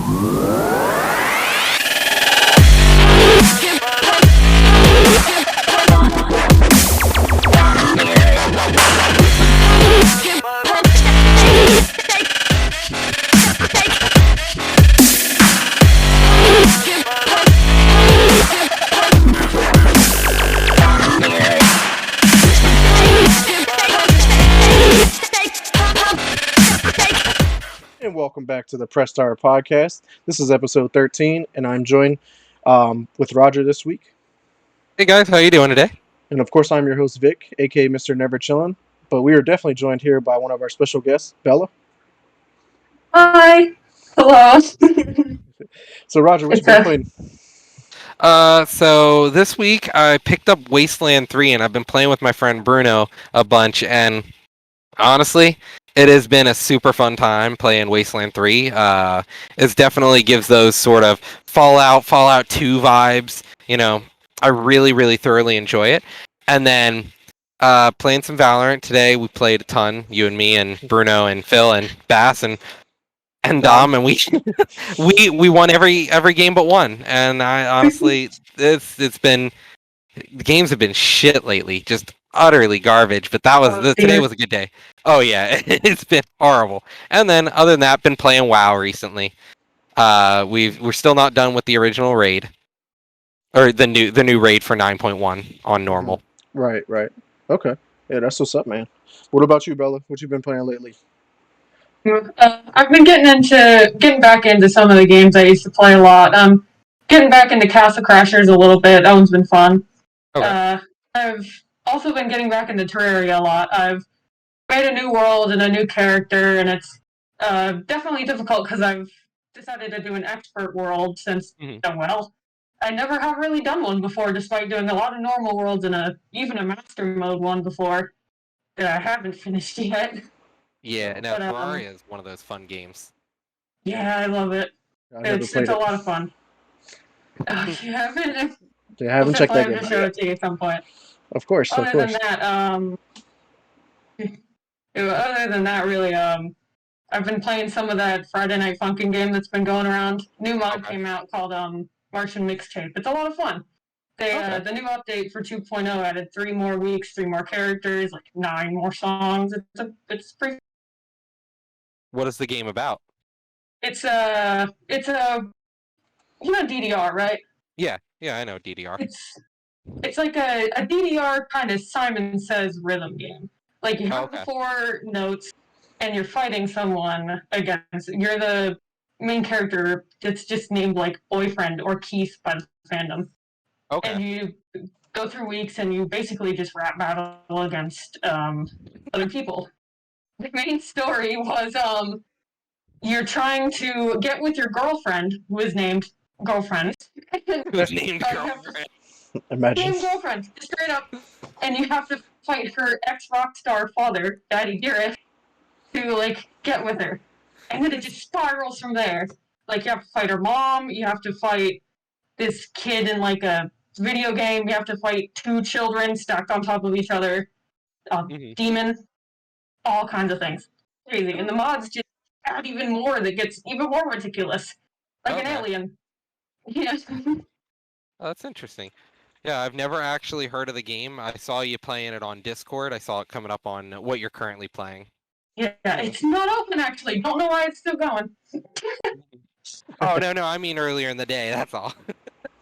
And welcome back to the Press Star Podcast. This is episode 13, and I'm joined with Roger this week. Hey guys, how you doing today? And of course, I'm your host, Vic, aka Mr. Never Chillin'. But we are definitely joined here by one of our special guests, Bella. Hi. Hello. So, Roger, what you been playing? So this week I picked up Wasteland 3, and I've been playing with my friend Bruno a bunch, and honestly, it has been a super fun time playing Wasteland 3. It definitely gives those sort of Fallout 2 vibes. You know, I really thoroughly enjoy it. And then playing some Valorant today. We played a ton, you and me and Bruno and Phil and Bass and Dom, and we won every game but one. And I honestly, it's been, the games have been shit lately, just utterly garbage. But today was a good day. Oh yeah, it's been horrible. And then other than that, been playing WoW recently. We're still not done with the original raid, or the new raid for 9.1 on normal. Right. Okay. Yeah, that's what's up, man. What about you, Bella? What you been playing lately? I've been getting back into some of the games I used to play a lot. Getting back into Castle Crashers a little bit. That one's been fun. Okay. I've also been getting back into Terraria a lot. I've made a new world and a new character, and it's definitely difficult because I've decided to do an expert world since, I never have really done one before, despite doing a lot of normal worlds and even a master mode one before that I haven't finished yet. Yeah, no, Terraria is one of those fun games. Yeah, I love it. It's a lot of fun. You haven't? Yeah, I haven't checked that game out. I'll show it to you at some point. Of course. Other than that, really, I've been playing some of that Friday Night Funkin' game that's been going around. New mod came out called Martian Mixtape. It's a lot of fun. The new update for 2.0 added 3 more weeks, 3 more characters, like 9 more songs. It's pretty. What is the game about? It's a you know DDR, right? Yeah, I know DDR. It's like a DDR kind of Simon Says rhythm game. Like you have 4 notes, and you're fighting someone against. You're the main character that's just named like Boyfriend or Keith by the fandom. Okay. And you go through weeks, and you basically just rap battle against other people. The main story was you're trying to get with your girlfriend, who is named Girlfriend. Who's named Girlfriend? Imagine. Named Girlfriend, straight up. And you have to fight her ex-rock star father, Daddy Dearest, to, like, get with her. And then it just spirals from there. Like, you have to fight her mom, you have to fight this kid in, like, a video game, you have to fight 2 children stacked on top of each other, demon, all kinds of things. Crazy. And the mods just add even more that gets even more ridiculous. Like an alien. Yeah. Oh, that's interesting. Yeah, I've never actually heard of the game. I saw you playing it on Discord. I saw it coming up on what you're currently playing. Yeah, it's not open actually. Don't know why it's still going. Oh, no, I mean earlier in the day, that's all.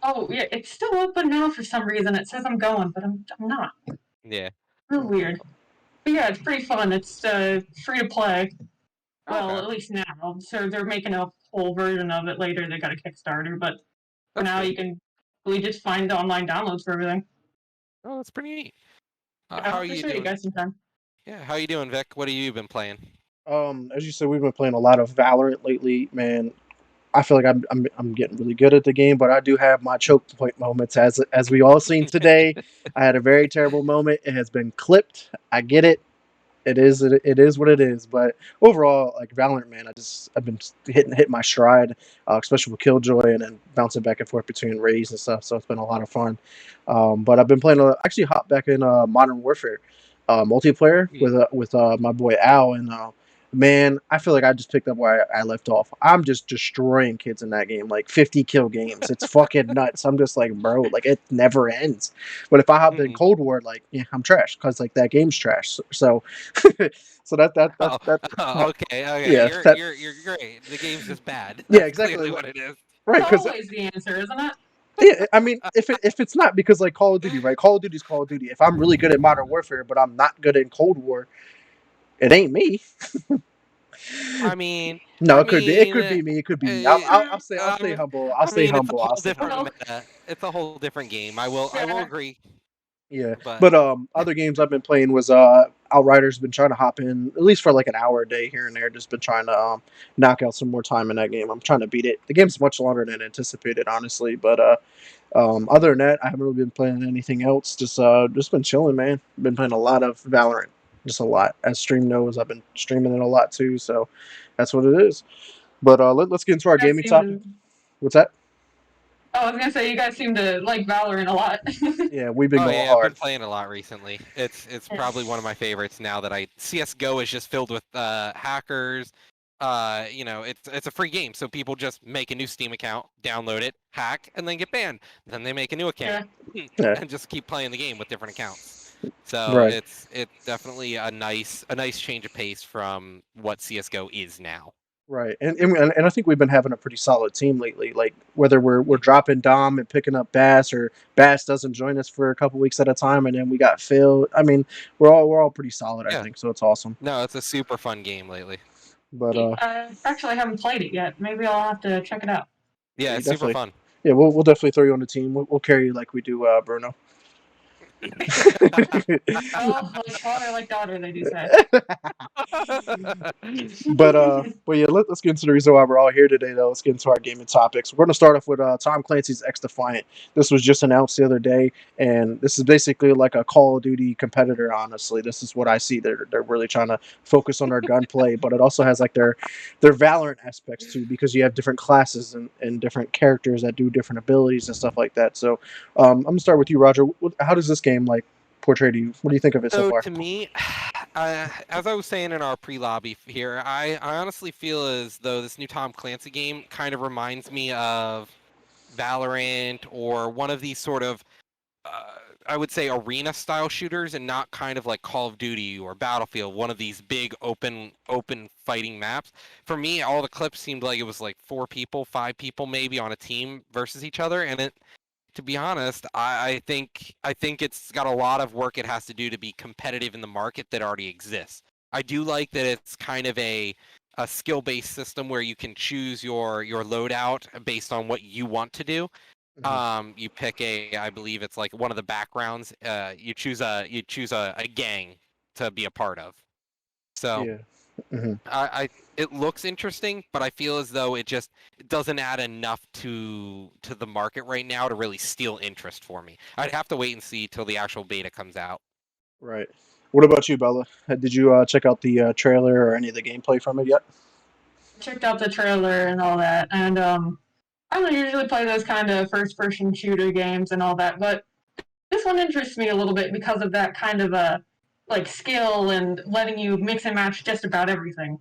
Oh, yeah, it's still open now for some reason. It says I'm going, but I'm not. Yeah. Real weird. But yeah, it's pretty fun. It's free to play. Well, at least now. So they're making a whole version of it later. They got a Kickstarter, but for now you can really just find the online downloads for everything. Oh, that's pretty neat. How are you doing? You guys sometime. Yeah, how you doing, Vic? What have you been playing? As you said, we've been playing a lot of Valorant lately, man. I feel like I'm getting really good at the game, but I do have my choke point moments, as we all seen today. I had a very terrible moment. It has been clipped. I get it. It is what it is. But overall, like Valorant, man, I've been hitting my stride, especially with Killjoy, and then bouncing back and forth between raids and stuff. So it's been a lot of fun. But I've been playing actually hop back in Modern Warfare multiplayer with my boy Al, and Man, I feel like I just picked up where I left off. I'm just destroying kids in that game, like 50 kill games. It's fucking nuts. I'm just like, bro, like it never ends. But if I hop in Mhm. Cold War, like, yeah, I'm trash because like that game's trash. So, so Oh, that okay, okay. yeah, You're great. The game's just bad. yeah, That's exactly. clearly what it is. Right, It's because always the answer, isn't it? yeah, I mean, if it's not because like Call of Duty, right? Call of Duty's Call of Duty. If I'm really good at Modern Warfare, but I'm not good in Cold War, it ain't me. I mean, No, I it could be. It mean, could be me. It could be me. uh, I'll stay humble. I'll I stay mean, it's a humble. I'll whole stay different humble. Oh, meta. It's a whole different game. I will yeah. agree. Yeah, But but other games I've been playing was Outriders. Been trying to hop in at least for like an hour a day here and there. Just been trying to knock out some more time in that game. I'm trying to beat it. The game's much longer than anticipated, honestly. But other than that, I haven't really been playing anything else. Just been chilling, man. Been playing a lot of Valorant, just a lot. As stream knows, I've been streaming it a lot too. So that's what it is. But let's get into our You guys gaming seem topic. to. What's that? Oh, I was gonna say you guys seem to like Valorant a lot. Yeah, we've been oh going yeah, I've been hard. playing a lot recently. It's Yeah. probably one of my favorites now that I CS:GO is just filled with hackers. You know, it's a free game, so people just make a new Steam account, download it, hack, and then get banned. Then they make a new account Yeah. Yeah, and just keep playing the game with different accounts. So right. it's definitely a nice change of pace from what CS:GO is now. Right, and I think we've been having a pretty solid team lately. Like whether we're dropping Dom and picking up Bass, or Bass doesn't join us for a couple weeks at a time, and then we got Phil. I mean, we're all pretty solid, I Yeah. think. So it's awesome. No, it's a super fun game lately. But I actually haven't played it yet. Maybe I'll have to check it out. Yeah, you it's super definitely, fun. yeah, we'll definitely throw you on the team. We'll carry you like we do Bruno. Oh, like father, like daughter, they do say. But yeah, let's get into the reason why we're all here today. Though, let's get into our gaming topics. We're gonna start off with Tom Clancy's XDefiant. This was just announced the other day, and this is basically like a Call of Duty competitor. Honestly, this is what I see. They're really trying to focus on their gunplay, but it also has like their Valorant aspects too, because you have different classes and different characters that do different abilities and stuff like that. So, I'm gonna start with you, Roger. How does this game like portray to you? What do you think of it so So far? to me, as I was saying in our pre-lobby here, I honestly feel as though this new Tom Clancy game kind of reminds me of Valorant or one of these sort of, I would say, arena-style shooters, and not kind of like Call of Duty or Battlefield, one of these big open fighting maps. For me, all the clips seemed like it was like 4 people, 5 people maybe on a team versus each other, and it, to be honest, I think it's got a lot of work it has to do to be competitive in the market that already exists. I do like that it's kind of a skill-based system where you can choose your loadout based on what you want to do. You pick I believe it's like one of the backgrounds. You choose a gang to be a part of. So Yeah. Hmm. I it looks interesting, but I feel as though it doesn't add enough to the market right now to really steal interest for me. I'd have to wait and see till the actual beta comes out. Right. What about you, Bella? Did you check out the trailer or any of the gameplay from it yet? Checked out the trailer and all that, and I don't usually play those kind of first-person shooter games and all that, but this one interests me a little bit because of that kind of a like skill and letting you mix and match just about everything.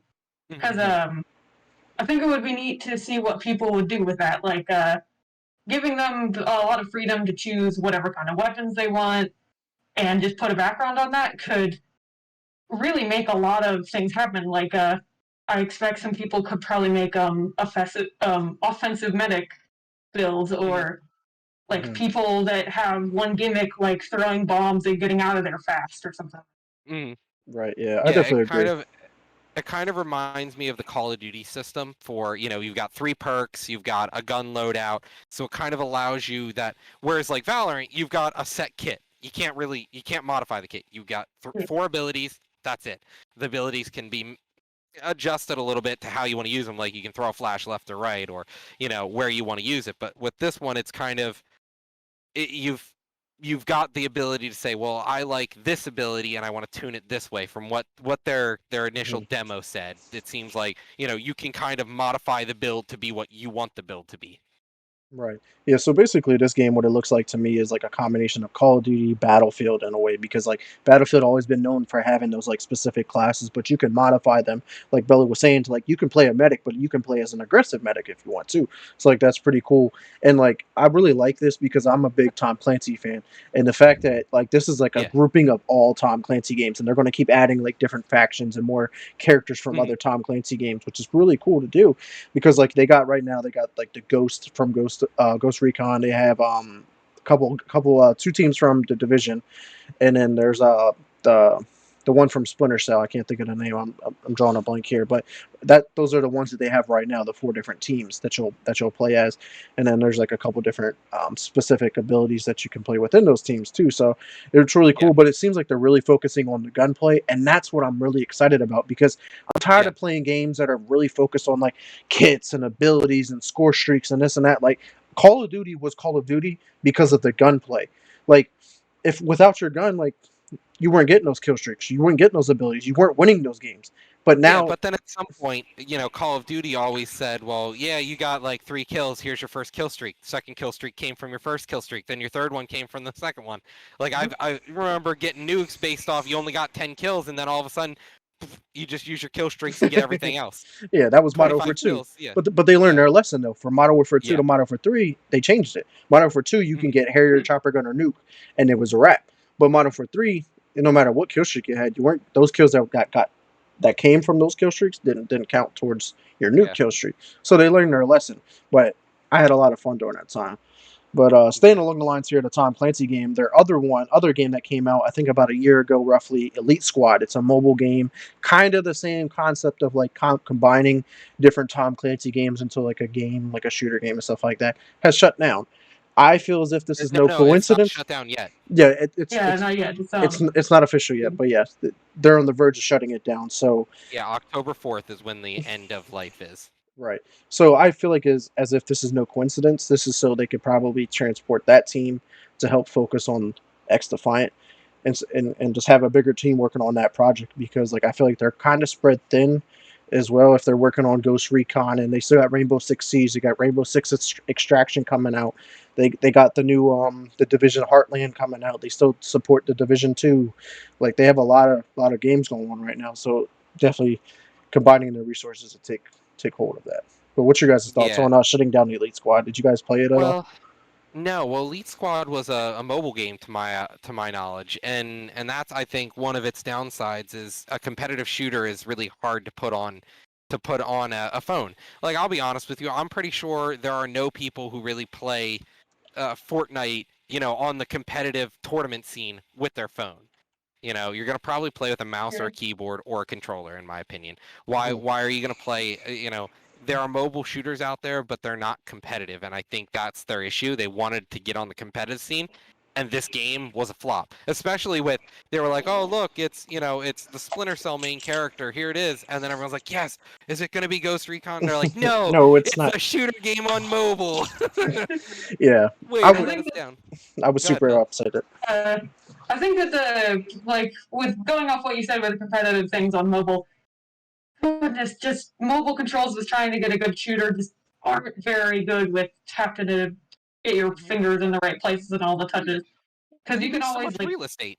Because I think it would be neat to see what people would do with that, like giving them a lot of freedom to choose whatever kind of weapons they want, and just put a background on that could really make a lot of things happen. Like I expect some people could probably make offensive medic builds, Hmm. or like Hmm. people that have one gimmick like throwing bombs and getting out of there fast or something. Hmm. Right. Yeah, I Yeah, definitely agree. it kind of reminds me of the Call of Duty system for, you've got 3 perks, you've got a gun loadout, so it kind of allows you that, whereas like Valorant, you've got a set kit. You can't modify the kit. You've got 4 abilities, that's it. The abilities can be adjusted a little bit to how you want to use them, like you can throw a flash left or right, or, where you want to use it. But with this one, it's kind of, you've got the ability to say, well, I like this ability and I want to tune it this way. From what their initial Hmm. demo said, it seems like you can kind of modify the build to be what you want the build to be. Right. Yeah. So basically, this game, what it looks like to me is like a combination of Call of Duty, Battlefield in a way, because like Battlefield always been known for having those like specific classes, but you can modify them. Like Bella was saying, to like you can play a medic, but you can play as an aggressive medic if you want to. So like that's pretty cool. And like I really like this because I'm a big Tom Clancy fan, and the fact that like this is like a Yeah. grouping of all Tom Clancy games, and they're going to keep adding like different factions and more characters from Mhm. other Tom Clancy games, which is really cool to do because like they got right now they got like the Ghost from Ghost Recon. They have couple two teams from the division, and then there's the the one from Splinter Cell. I can't think of the name. I'm drawing a blank here, but that those are the ones that they have right now. The four different teams that you'll play as, and then there's like a couple different specific abilities that you can play within those teams too. So it's really Yeah. cool. But it seems like they're really focusing on the gunplay, and that's what I'm really excited about because I'm tired Yeah. of playing games that are really focused on like kits and abilities and score streaks and this and that. Like Call of Duty was Call of Duty because of the gunplay. Like if without your gun, like you weren't getting those kill streaks, you weren't getting those abilities, you weren't winning those games. But Yeah, now, but then at some point, Call of Duty always said, well, yeah, you got like 3 kills. Here's your first kill streak. Second kill streak came from your first kill streak. Then your third one came from the second one. Like I remember getting nukes based off you only got 10 kills, and then all of a sudden, you just use your kill streaks and get everything else. yeah, that was Modern Warfare 25 2. kills. Yeah. But they learned Yeah. their lesson though. From Modern Warfare 2 Yeah. to Modern Warfare 3, they changed it. Modern Warfare 2, you can Mhm. get Harrier, chopper gun, or nuke, and it was a wrap. But Modern Warfare 3, no matter what kill streak you had, you weren't those kills that got that came from those kill streaks didn't count towards your nuke Yeah. kill streak. So they learned their lesson. But I had a lot of fun during that time. But staying Yeah. along the lines here, the Tom Clancy game, their other game that came out, I think about a year ago, roughly, Elite Squad. It's a mobile game, kind of the same concept of like combining different Tom Clancy games into like a game, like a shooter game and stuff like that. Has shut down. I feel as if this is No, no no, it's not coincidence. shut down yet. Yeah, Yeah, not yet. it's not official yet, but yes, they're on the verge of shutting it down. So Yeah, October 4th is when the end of life is. right. So I feel like as if this is no coincidence. This is so they could probably transport that team to help focus on XDefiant and just have a bigger team working on that project because like I feel like they're kind of spread thin as well if they're working on Ghost Recon and they still got Rainbow Six Siege, they got Rainbow Six Extraction coming out. They got the new the Division Heartland coming out. They still support the Division 2. Like they have a lot of games going on right now. So definitely combining their resources to take hold of that. But what's your guys' thoughts Yeah. on shutting down the Elite Squad? Did you guys play it at all? Well, no. Well, Elite Squad was a mobile game to my knowledge, and that's I think one of its downsides is a competitive shooter is really hard to put on a phone. Like I'll be honest with you, I'm pretty sure there are no people who really play Fortnite, on the competitive tournament scene with their phone. You're gonna probably play with a mouse or a keyboard or a controller, in my opinion. Why? Mhm. Why are you gonna play? There are mobile shooters out there, but they're not competitive, and I think that's their issue. They wanted to get on the competitive scene, and this game was a flop. Especially with they were like, "Oh, look, it's the Splinter Cell main character. Here it is," and then everyone's like, "Yes, is it gonna be Ghost Recon?" They're like, "No, No, it's it's not. a shooter game on mobile." Yeah, Wait, I they was let us down. I was Go ahead, super Bill. upset. I think that with going off what you said with the competitive things on mobile, goodness, just mobile controls was trying to get a good shooter just aren't very good with having to get your fingers in the right places and all the touches. Because you You can lose so always much real estate.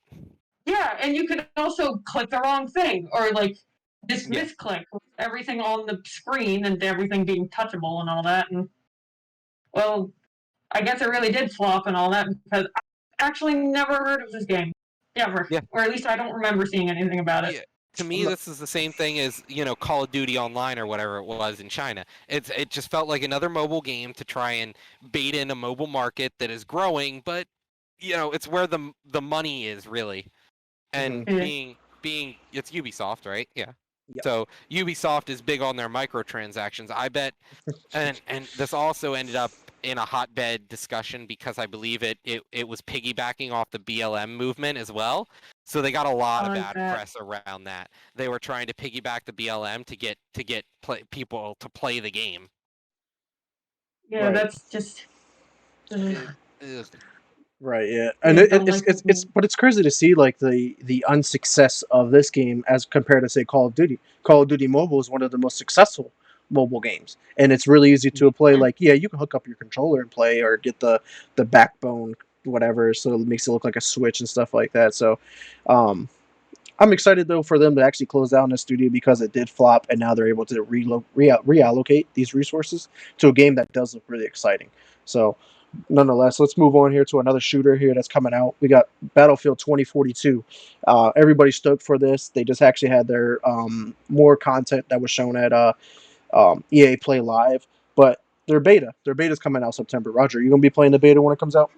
yeah, and you can also click the wrong thing or like just Yeah. misclick with everything on the screen and everything being touchable and all that. And well, I guess it really did flop and all that because I actually never heard of this game ever, Yeah. or at least I don't remember seeing anything about it. Yeah. To me, this is the same thing as Call of Duty Online or whatever it was in China. It just felt like another mobile game to try and bait in a mobile market that is growing, but it's where the money is really. Mhm. And Yeah. being it's Ubisoft, right? Yeah. Yeah. So Ubisoft is big on their microtransactions. I bet, and this also ended up in a hotbed discussion because I believe it was piggybacking off the BLM movement as well. So they got a lot of Like bad that. press around that. They were trying to piggyback the BLM to get people to play the game. Yeah, Right. that's just. Ugh. Right, yeah, and Yeah, don't like it's but it's crazy to see like the unsuccess of this game as compared to say Call of Duty. Call of Duty Mobile is one of the most successful mobile games, and it's really easy to play. Like, yeah, you can hook up your controller and play, or get the backbone whatever, so it makes it look like a Switch and stuff like that. So, um, I'm excited though for them to actually close down the studio because it did flop, and now they're able to reallocate these resources to a game that does look really exciting. So, nonetheless, let's move on here to another shooter here that's coming out. We got Battlefield 2042. Everybody's stoked for this. They just actually had their more content that was shown at EA Play Live, but their beta's coming out September. Roger, you gonna be playing the beta when it comes out?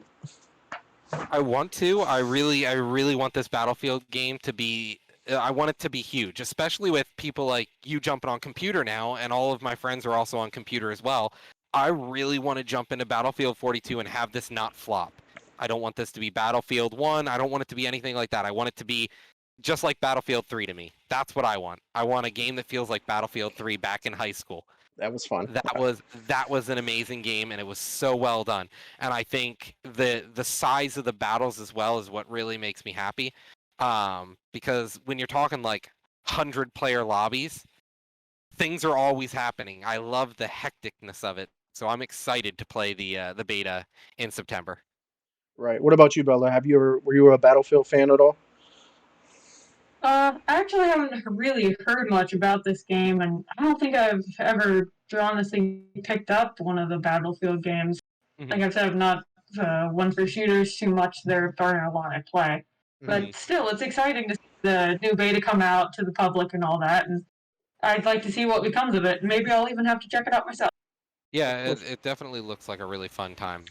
I want to. I really want this Battlefield game to be. I want it to be huge, especially with people like you jumping on computer now, and all of my friends are also on computer as well. I really want to jump into Battlefield 42 and have this not flop. I don't want this to be Battlefield 1. I don't want it to be anything like that. I want it to be just like Battlefield 3 to me. That's what I want. I want a game that feels like Battlefield 3 back in high school. That was fun. That was an amazing game, and it was so well done. And I think the size of the battles as well is what really makes me happy. Because when you're talking like 100-player lobbies, things are always happening. I love the hecticness of it, so I'm excited to play the beta in September. Right. What about you, Bella? Were you a Battlefield fan at all? I actually haven't really heard much about this game, and I don't think I've ever honestly picked up one of the Battlefield games. Like I've said, I'm not one for shooters too much. They're a lot I play. But still, it's exciting to see the new beta come out to the public and all that, and I'd like to see what becomes of it. Maybe I'll even have to check it out myself. Yeah, it definitely looks like a really fun time.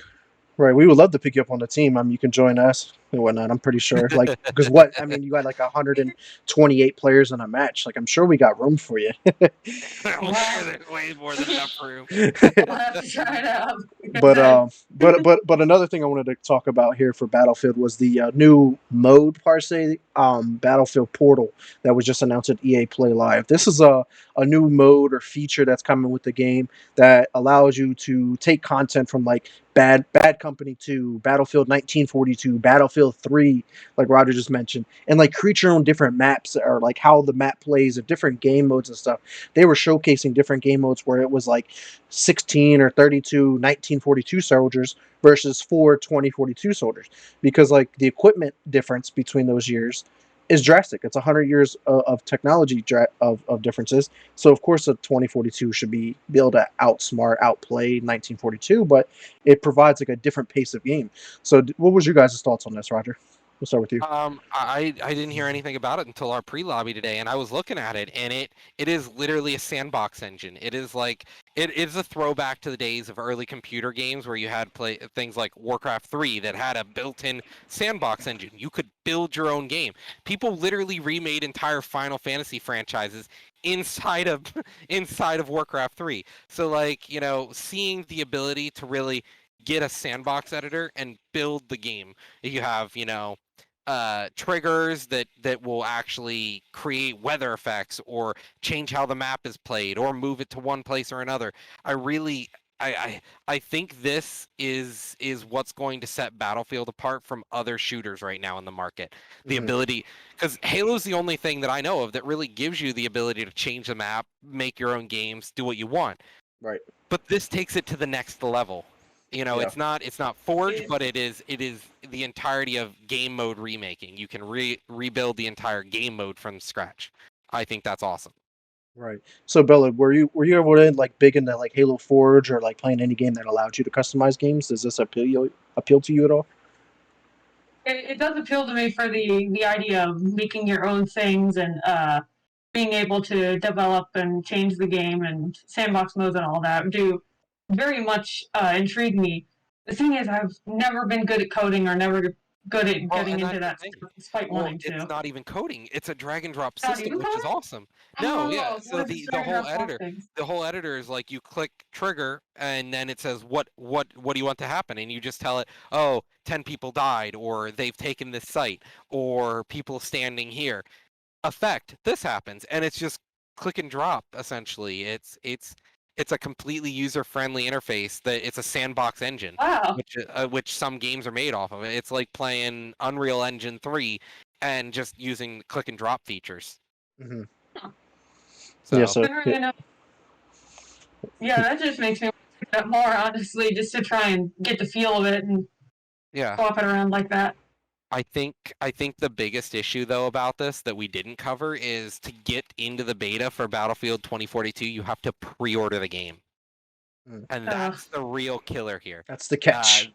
Right. We would love to pick you up on the team. You can join us and whatnot. I'm pretty sure. Like, because what I mean, you got like 128 players in a match. Like, I'm sure we got room for you. I'm sure there's way more than enough room. I'll have to try it out. But another thing I wanted to talk about here for Battlefield was the new mode per se, Battlefield Portal, that was just announced at EA Play Live. This is a new mode or feature that's coming with the game that allows you to take content from like Bad Company 2, Battlefield 1942, Battlefield 3, like Roger just mentioned, and like create your own different maps, or like how the map plays of different game modes and stuff. They were showcasing different game modes where it was like 16 or 32 1942 soldiers versus 4 2042 soldiers, because like the equipment difference between those years is drastic. It's 100 years of technology of differences. So of course a 2042 should be able to outsmart, outplay 1942, but it provides like a different pace of game. So what was your guys' thoughts on this, Roger? We'll start with you. I didn't hear anything about it until our pre-lobby today, and I was looking at it, and it is literally a sandbox engine. It is like it is a throwback to the days of early computer games where you had play things like Warcraft 3 that had a built-in sandbox engine. You could build your own game. People literally remade entire Final Fantasy franchises inside of inside of Warcraft 3. So like, seeing the ability to really get a sandbox editor and build the game. You have, triggers that will actually create weather effects or change how the map is played or move it to one place or another. I think this is what's going to set Battlefield apart from other shooters right now in the market. The ability, because Halo's the only thing that I know of that really gives you the ability to change the map, make your own games, do what you want. Right. But this takes it to the next level. Yeah. It's not Forge, but it is the entirety of game mode remaking. You can rebuild the entire game mode from scratch. I think that's awesome. Right. So Bella, were you able to like big into like Halo Forge, or like playing any game that allowed you to customize games? Does this appeal to you at all? It does appeal to me for the idea of making your own things and being able to develop and change the game and sandbox modes and all that do very much intrigue me. The thing is, I've never been good at coding or never good at getting into that stuff, despite wanting to. It's not even coding. It's a drag and drop Not system, even which is coding? awesome. No, yeah. So what is the whole drag and drop editor, things? the whole editor is like you click trigger and then it says what do you want to happen, and you just tell it, oh, 10 people died, or they've taken this site, or people standing here. Effect, this happens, and it's just click and drop essentially. It's a completely user-friendly interface. That it's a sandbox engine, Wow. which some games are made off of. It's like playing Unreal Engine 3 and just using click and drop features. Mm-hmm. So Yeah. So I don't really know. Yeah, that just makes me want to pick it up more, honestly, just to try and get the feel of it and Yeah. swap it around like that. I think the biggest issue though about this that we didn't cover is to get into the beta for Battlefield 2042, you have to pre-order the game. Mm. And that's the real killer here. That's the Uh, catch.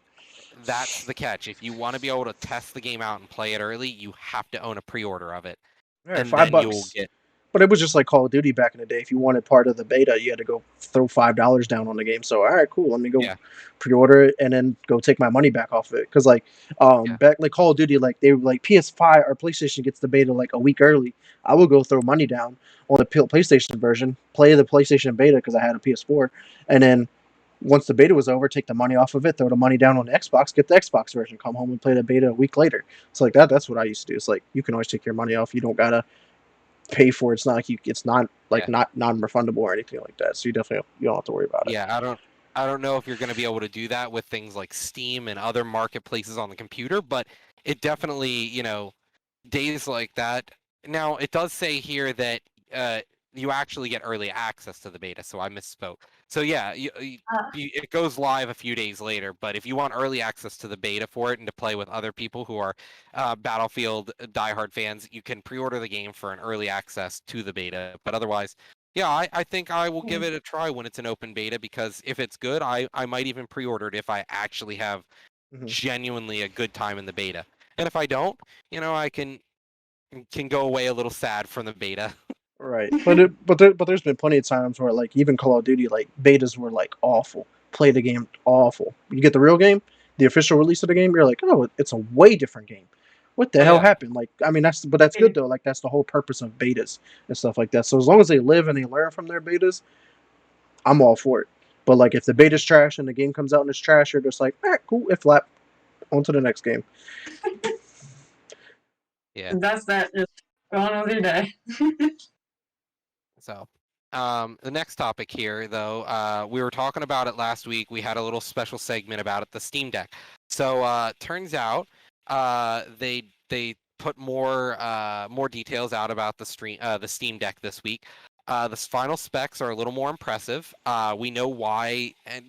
that's the catch. If you want to be able to test the game out and play it early, you have to own a pre-order of it. All right, And then you'll $5. get But it was just like Call of Duty back in the day. If you wanted part of the beta, you had to go throw $5 down on the game. So all right, cool. Let me go yeah, pre-order it and then go take my money back off of it. Because like yeah, back like Call of Duty, like they like PS5 or PlayStation gets the beta like a week early. I would go throw money down on the PlayStation version, play the PlayStation beta because I had a PS4, and then once the beta was over, take the money off of it, throw the money down on the Xbox, get the Xbox version, come home and play the beta a week later. So like that's what I used to do. It's like you can always take your money off. You don't gotta pay for it. It's not like it's not like yeah. not non-refundable or anything like that. So you don't have to worry about it. Yeah, I don't know if you're going to be able to do that with things like Steam and other marketplaces on the computer, but it definitely, days like that. Now, it does say here that uh, you actually get early access to the beta, so I misspoke. So yeah, Uh, it goes live a few days later, but if you want early access to the beta for it and to play with other people who are Battlefield diehard fans, you can pre-order the game for an early access to the beta. But otherwise, yeah, I think I will give it a try when it's an open beta, because if it's good, I might even pre-order it if I actually have Mm-hmm. genuinely a good time in the beta. And if I don't, I can go away a little sad from the beta. Right, but there's been plenty of times where like even Call of Duty like betas were like awful. Play the game awful. You get the real game, the official release of the game, you're like, oh, it's a way different game. What the Oh hell yeah, happened? Like, I mean, that's good though. Like, that's the whole purpose of betas and stuff like that. So as long as they live and they learn from their betas, I'm all for it. But like, if the beta's trash and the game comes out and it's trash, you're just like, cool, it flat. On to the next game. yeah. that's that. Just go on with your day. So, the next topic here, though, we were talking about it last week. We had a little special segment about it, the Steam Deck. So, turns out, they put more details out about the Steam Deck this week. The final specs are a little more impressive. We know why, and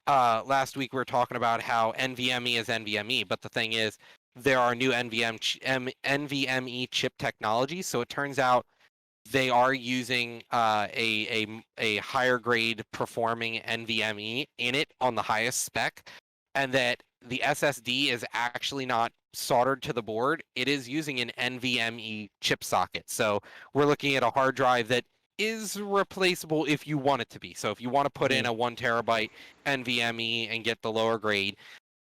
last week we were talking about how NVMe is NVMe, but the thing is, there are new NVMe chip technologies. So it turns out they are using a higher grade performing NVMe in it on the highest spec, and that the SSD is actually not soldered to the board. It is using an NVMe chip socket. So we're looking at a hard drive that is replaceable if you want it to be. So if you want to put in Mm-hmm. a 1 terabyte NVMe and get the lower grade,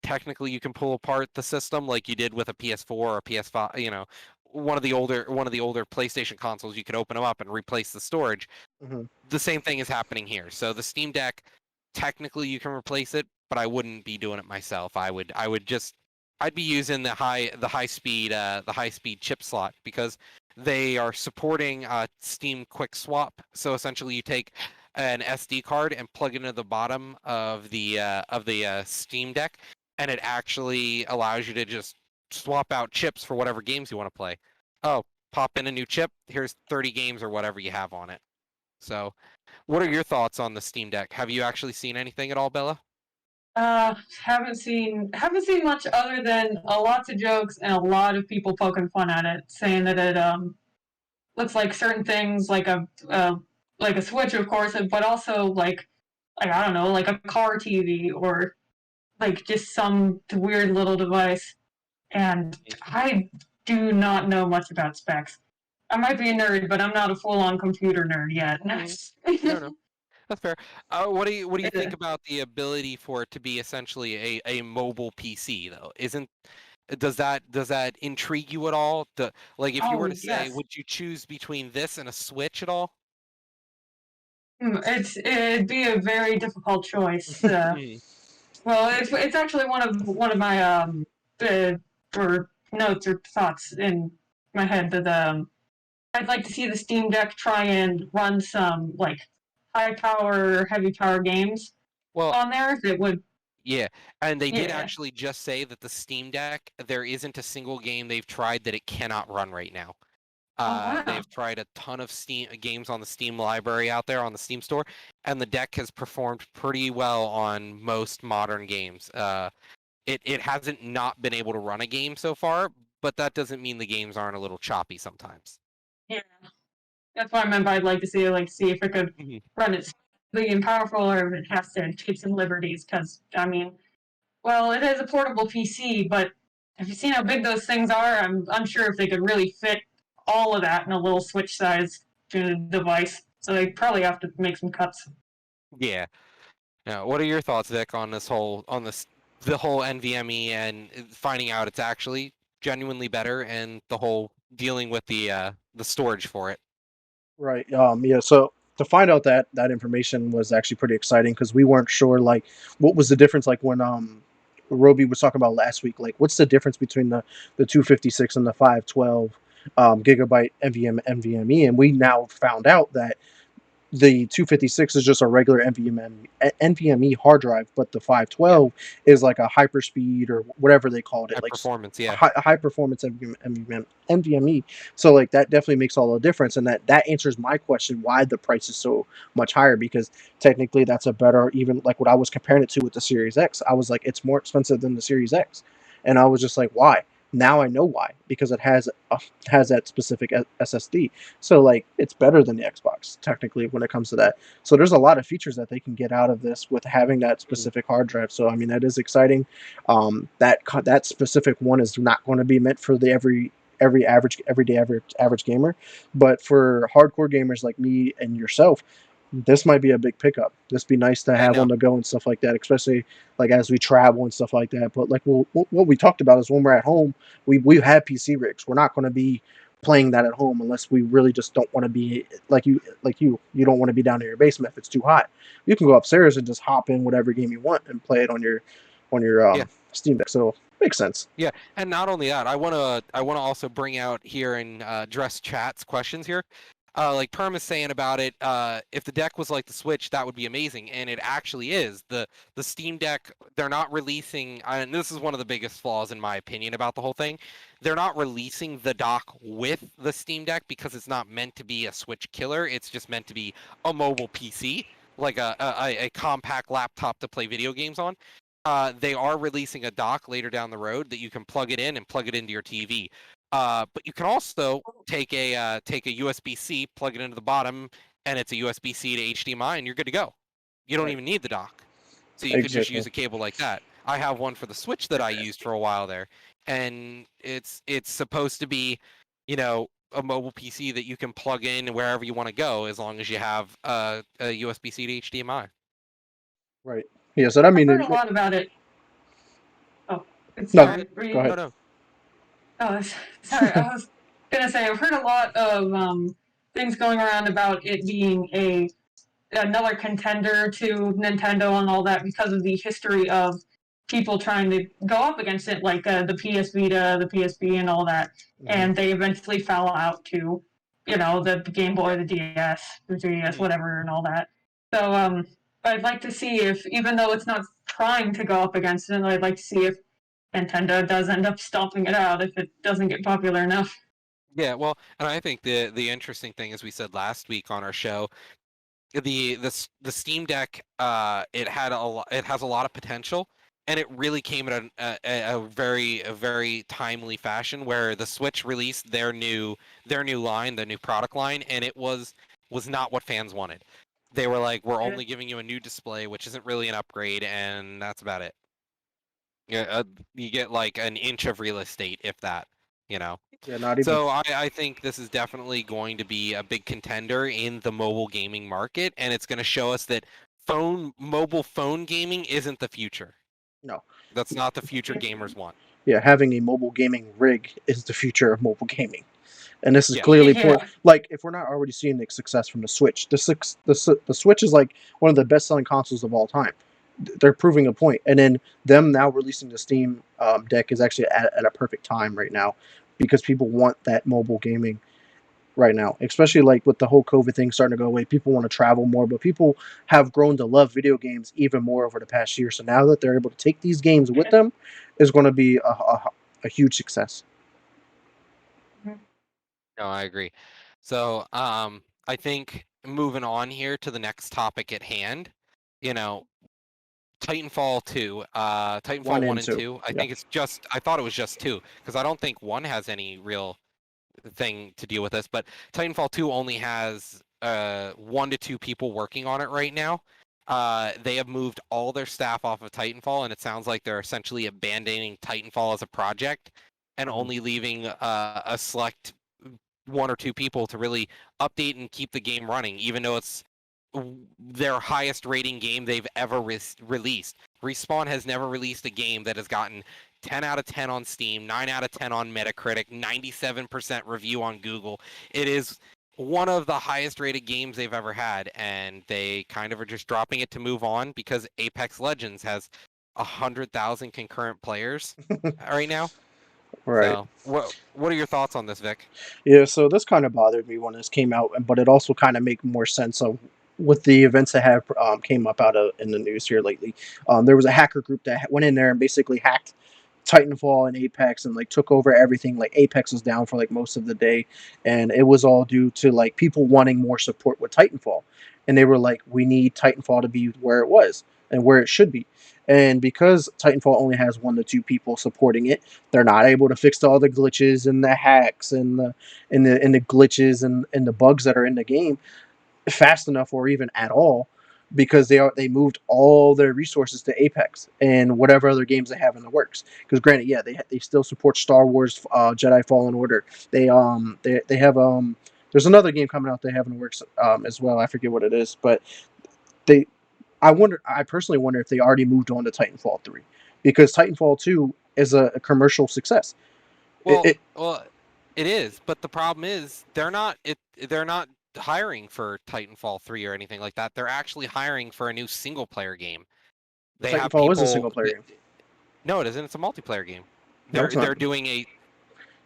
technically you can pull apart the system like you did with a PS4 or a PS5, one of the older PlayStation consoles. You could open them up and replace the storage. Mm-hmm. The same thing is happening here. So the Steam Deck, technically you can replace it, but I wouldn't be doing it myself. I'd be using the high speed chip slot, because they are supporting Steam Quick Swap. So essentially, you take an SD card and plug it into the bottom of the Steam Deck, and it actually allows you to just swap out chips for whatever games you want to play. Oh, pop in a new chip. Here's 30 games or whatever you have on it. So, what are your thoughts on the Steam Deck? Have you actually seen anything at all, Bella? Haven't seen much other than a lots of jokes and a lot of people poking fun at it, saying that it looks like certain things like a Switch, of course, but also like I don't know, like a car TV or like just some weird little device. And I do not know much about specs. I might be a nerd, but I'm not a full-on computer nerd yet. Mm, no, no, that's fair. What do you think about the ability for it to be essentially a mobile PC though? Isn't does that intrigue you at all? Like, if you were Oh to say, yes. would you choose between this and a Switch at all? It'd be a very difficult choice. Mm, Well, it's actually one of my uh, or notes or thoughts in my head that I'd like to see the Steam Deck try and run some like high power, heavy power games well, on there. That would, yeah, and they did yeah. actually just say that the Steam Deck, there isn't a single game they've tried that it cannot run right now. wow. They've tried a ton of Steam games on the Steam library out there on the Steam store, and the deck has performed pretty well on most modern games. It hasn't not been able to run a game so far, but that doesn't mean the games aren't a little choppy sometimes. Yeah, that's what I meant by I'd like to see if it could run it big and powerful, or if it has to take some liberties. Because I mean, well, it is a portable PC, but have you seen how big those things are? I'm unsure if they could really fit all of that in a little Switch size device. So they probably have to make some cuts. Yeah. Now, what are your thoughts, Vic, on the whole NVMe and finding out it's actually genuinely better, and the whole dealing with the storage for it? Right. Yeah. So to find out that information was actually pretty exciting because we weren't sure like what was the difference like when Roby was talking about last week. Like, what's the difference between the 256 and the 512 gigabyte NVMe? And we now found out that the 256 is just a regular NVMe hard drive, but the 512 is like a hyperspeed or whatever they called it, High like performance, yeah. a high performance NVMe. So like that definitely makes all the difference, and that answers my question why the price is so much higher, because technically that's a better, even like what I was comparing it to with the Series X. I was like, it's more expensive than the Series X, and I was just like, why? Now I know why, because it has that specific SSD. So like it's better than the Xbox technically when it comes to that. So there's a lot of features that they can get out of this with having that specific hard drive. So I mean that is exciting. That specific one is not going to be meant for the everyday average gamer, but for hardcore gamers like me and yourself, this might be a big pickup. This be nice to I have know. on the go and stuff like that, especially like as we travel and stuff like that. But like what we talked about is when we're at home, we have PC rigs. We're not going to be playing that at home unless we really just don't want to be you don't want to be down in your basement if it's too hot. You can go upstairs and just hop in whatever game you want and play it on your Yeah. Steam Deck. So makes sense. Yeah, and not only that, I wanna also bring out here and address chat's questions here. Like Perm is saying about it, if the deck was like the Switch, that would be amazing, and it actually is. The Steam Deck, they're not releasing, and this is one of the biggest flaws in my opinion about the whole thing. They're not releasing the dock with the Steam Deck because it's not meant to be a Switch killer. It's just meant to be a mobile PC, like a compact laptop to play video games on. They are releasing a dock later down the road that you can plug it in and plug it into your TV. But you can also take a USB-C, plug it into the bottom, and it's a USB-C to HDMI, and you're good to go. You don't Right. even need the dock, so you could just Exactly. use a cable like that. I have one for the Switch that I used for a while there, and it's supposed to be, a mobile PC that you can plug in wherever you want to go as long as you have a USB-C to HDMI. Right. Yeah. So I I've mean, heard a lot about it. Oh, no. sorry. Go ahead. No. Oh, sorry. I was gonna say I've heard a lot of things going around about it being another contender to Nintendo and all that because of the history of people trying to go up against it, like the PS Vita, the PSP, and all that, and they eventually fell out to, the Game Boy, the DS, the 3DS, whatever, and all that. So I'd like to see if, even though it's not trying to go up against it, I'd like to see if Nintendo does end up stomping it out if it doesn't get popular enough. Yeah, well, and I think the interesting thing, as we said last week on our show, the Steam Deck, it has a lot of potential, and it really came at a very timely fashion where the Switch released their new line, their new product line, and it was not what fans wanted. They were like, we're only giving you a new display, which isn't really an upgrade, and that's about it. Yeah, you get like an inch of real estate, if that, you know. Yeah. Not even. So I think this is definitely going to be a big contender in the mobile gaming market, and it's going to show us that mobile phone gaming isn't the future. No. That's not the future gamers want. Yeah. Having a mobile gaming rig is the future of mobile gaming. And this is Yeah. clearly Yeah. like if we're not already seeing the success from the Switch, the Switch is like one of the best selling consoles of all time. They're proving a point, and then them now releasing the Steam Deck is actually at a perfect time right now because people want that mobile gaming right now, especially like with the whole COVID thing starting to go away. People want to travel more, but people have grown to love video games even more over the past year. So now that they're able to take these games with them, is going to be a huge success. No, I agree. So, I think moving on here to the next topic at hand, you know, Titanfall 2, Titanfall One 1 and and two. 2. I Yeah. think it's just, I thought it was just 2, because I don't think 1 has any real thing to deal with this, but Titanfall 2 only has 1 to 2 people working on it right now. They have moved all their staff off of Titanfall, and it sounds like they're essentially abandoning Titanfall as a project and Mhm. only leaving a select 1 or 2 people to really update and keep the game running, even though it's their highest rating game they've ever released. Respawn has never released a game that has gotten 10 out of 10 on Steam, 9 out of 10 on Metacritic, 97% review on Google. It is one of the highest rated games they've ever had, and they kind of are just dropping it to move on because Apex Legends has 100,000 concurrent players right now. Right. So, what are your thoughts on this, Vic? Yeah, so this kind of bothered me when this came out, but it also kind of make more sense of with the events that have came up out of in the news here lately. There was a hacker group that went in there and basically hacked Titanfall and Apex and like took over everything. Like Apex was down for like most of the day, and it was all due to like people wanting more support with Titanfall, and they were like, we need Titanfall to be where it was and where it should be. And because Titanfall only has 1 to 2 people supporting it, they're not able to fix all the glitches and the hacks and the glitches and the bugs that are in the game fast enough or even at all because they moved all their resources to Apex and whatever other games they have in the works. Because granted, yeah, they still support Star Wars Jedi Fallen Order. They have there's another game coming out they have in the works as well. I forget what it is, but they I personally wonder if they already moved on to Titanfall 3 because Titanfall 2 is a commercial success. Well, It well, it is, but the problem is they're not hiring for Titanfall 3 or anything like that. They're actually hiring for a new single player game. They have Titanfall is a people single player game. No, it isn't. It's a multiplayer game. No, it's not. They're doing a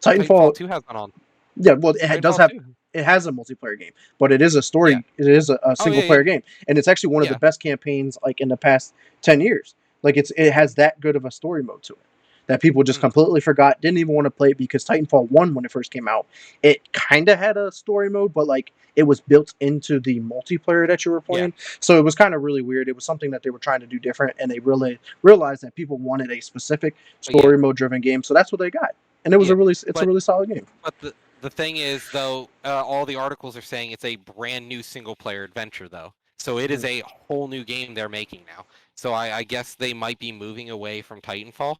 Titanfall Titanfall 2 has gone on. Yeah, well, does Titanfall have 2. it has a multiplayer game, but it is a Yeah. story. It is a Oh single yeah, yeah. player game, and it's actually one of the Yeah. best campaigns like in the past 10 years. Like it has that good of a story mode to it that people just Mm, completely forgot, didn't even want to play it because Titanfall 1 when it first came out, it kind of had a story mode, but like it was built into the multiplayer that you were yeah. playing, so it was kind of really weird. It was something that they were trying to do different, and they really realized that people wanted a specific But yeah. story mode driven game, so that's what they got, and Yeah. it's a But really solid game. the thing is though, all the articles are saying it's a brand new single player adventure though. So it is Mhm. a whole new game they're making now. So I guess they might be moving away from Titanfall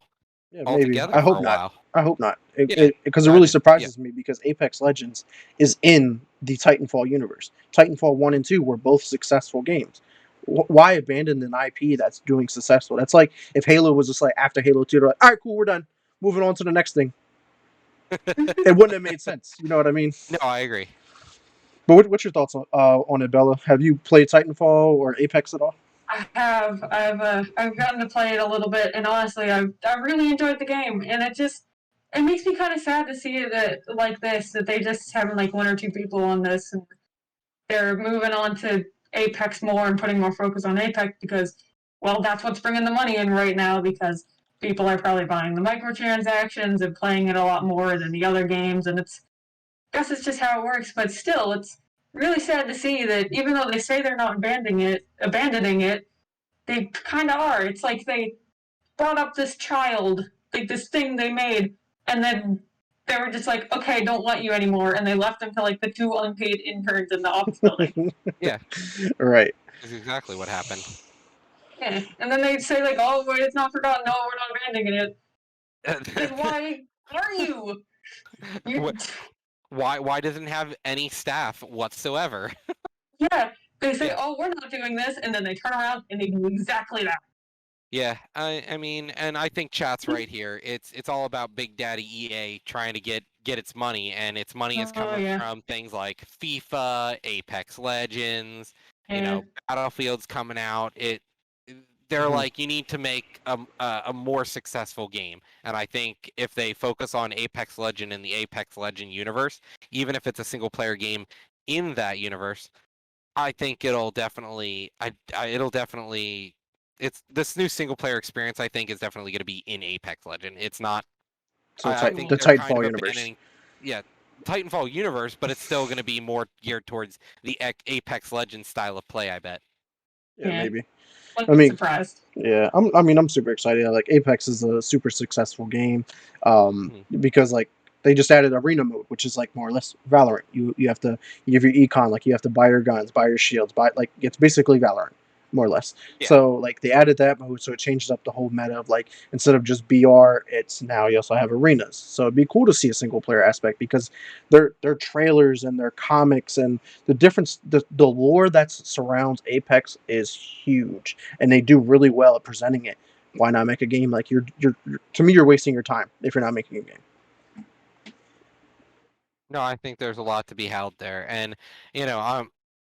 Yeah, maybe. altogether I for hope a not. while. I hope not. Yeah. Because it I really did. Yeah. surprises me because Apex Legends is in the Titanfall universe. Titanfall 1 and 2 were both successful games. Why abandon an IP that's doing successful? That's like if Halo was just like after Halo 2, they're like, all right, cool, we're done. Moving on to the next thing. It wouldn't have made sense. You know what I mean? No, I agree. But what's your thoughts on it, Bella? Have you played Titanfall or Apex at all? I've gotten to play it a little bit, and honestly, I really enjoyed the game, and it makes me kind of sad to see that like this that they just having like 1 or 2 people on this, and they're moving on to Apex more and putting more focus on Apex because, well, that's what's bringing the money in right now because people are probably buying the microtransactions and playing it a lot more than the other games, and I guess it's just how it works. But still, it's really sad to see that even though they say they're not abandoning it, they kind of are. It's like they brought up this child, like this thing they made, and then they were just like, okay, don't let you anymore, and they left them to like the 2 unpaid interns in the office building. Yeah. Right. That's exactly what happened. Yeah, and then they'd say like, oh wait, it's not forgotten. No, we're not abandoning it. Then why are you? You Why doesn't it have any staff whatsoever? yeah. They say, Yeah. oh, we're not doing this, and then they turn around and they do exactly that. Yeah, I mean, and I think chat's right here. It's all about Big Daddy EA trying to get its money, and its money is Oh coming yeah. from things like FIFA, Apex Legends, Yeah. Battlefield's coming out. They're Mhm. like, you need to make a more successful game, and I think if they focus on Apex Legend and the Apex Legend universe, even if it's a single player game in that universe, I think it'll definitely it's this new single player experience I think is definitely going to be in Apex Legend. It's not So I think the Cool. they're kind of Titanfall universe. abandoning yeah, Titanfall universe, but it's still going to be more geared towards the Apex Legends style of play, I bet. Yeah, maybe. I Wasn't mean, surprised. yeah, I'm super excited. Like Apex is a super successful game, because like they just added arena mode, which is like more or less Valorant. You have to you have your econ, like you have to buy your guns, buy your shields, buy like it's basically Valorant, more or less. Yeah. So like they added that mode, so it changes up the whole meta of like instead of just BR, it's now you also have arenas. So it'd be cool to see a single player aspect because their trailers and their comics and the difference, the lore that surrounds Apex is huge and they do really well at presenting it. Why not make a game like you're to me you're wasting your time if you're not making a game. No, I think there's a lot to be held there, and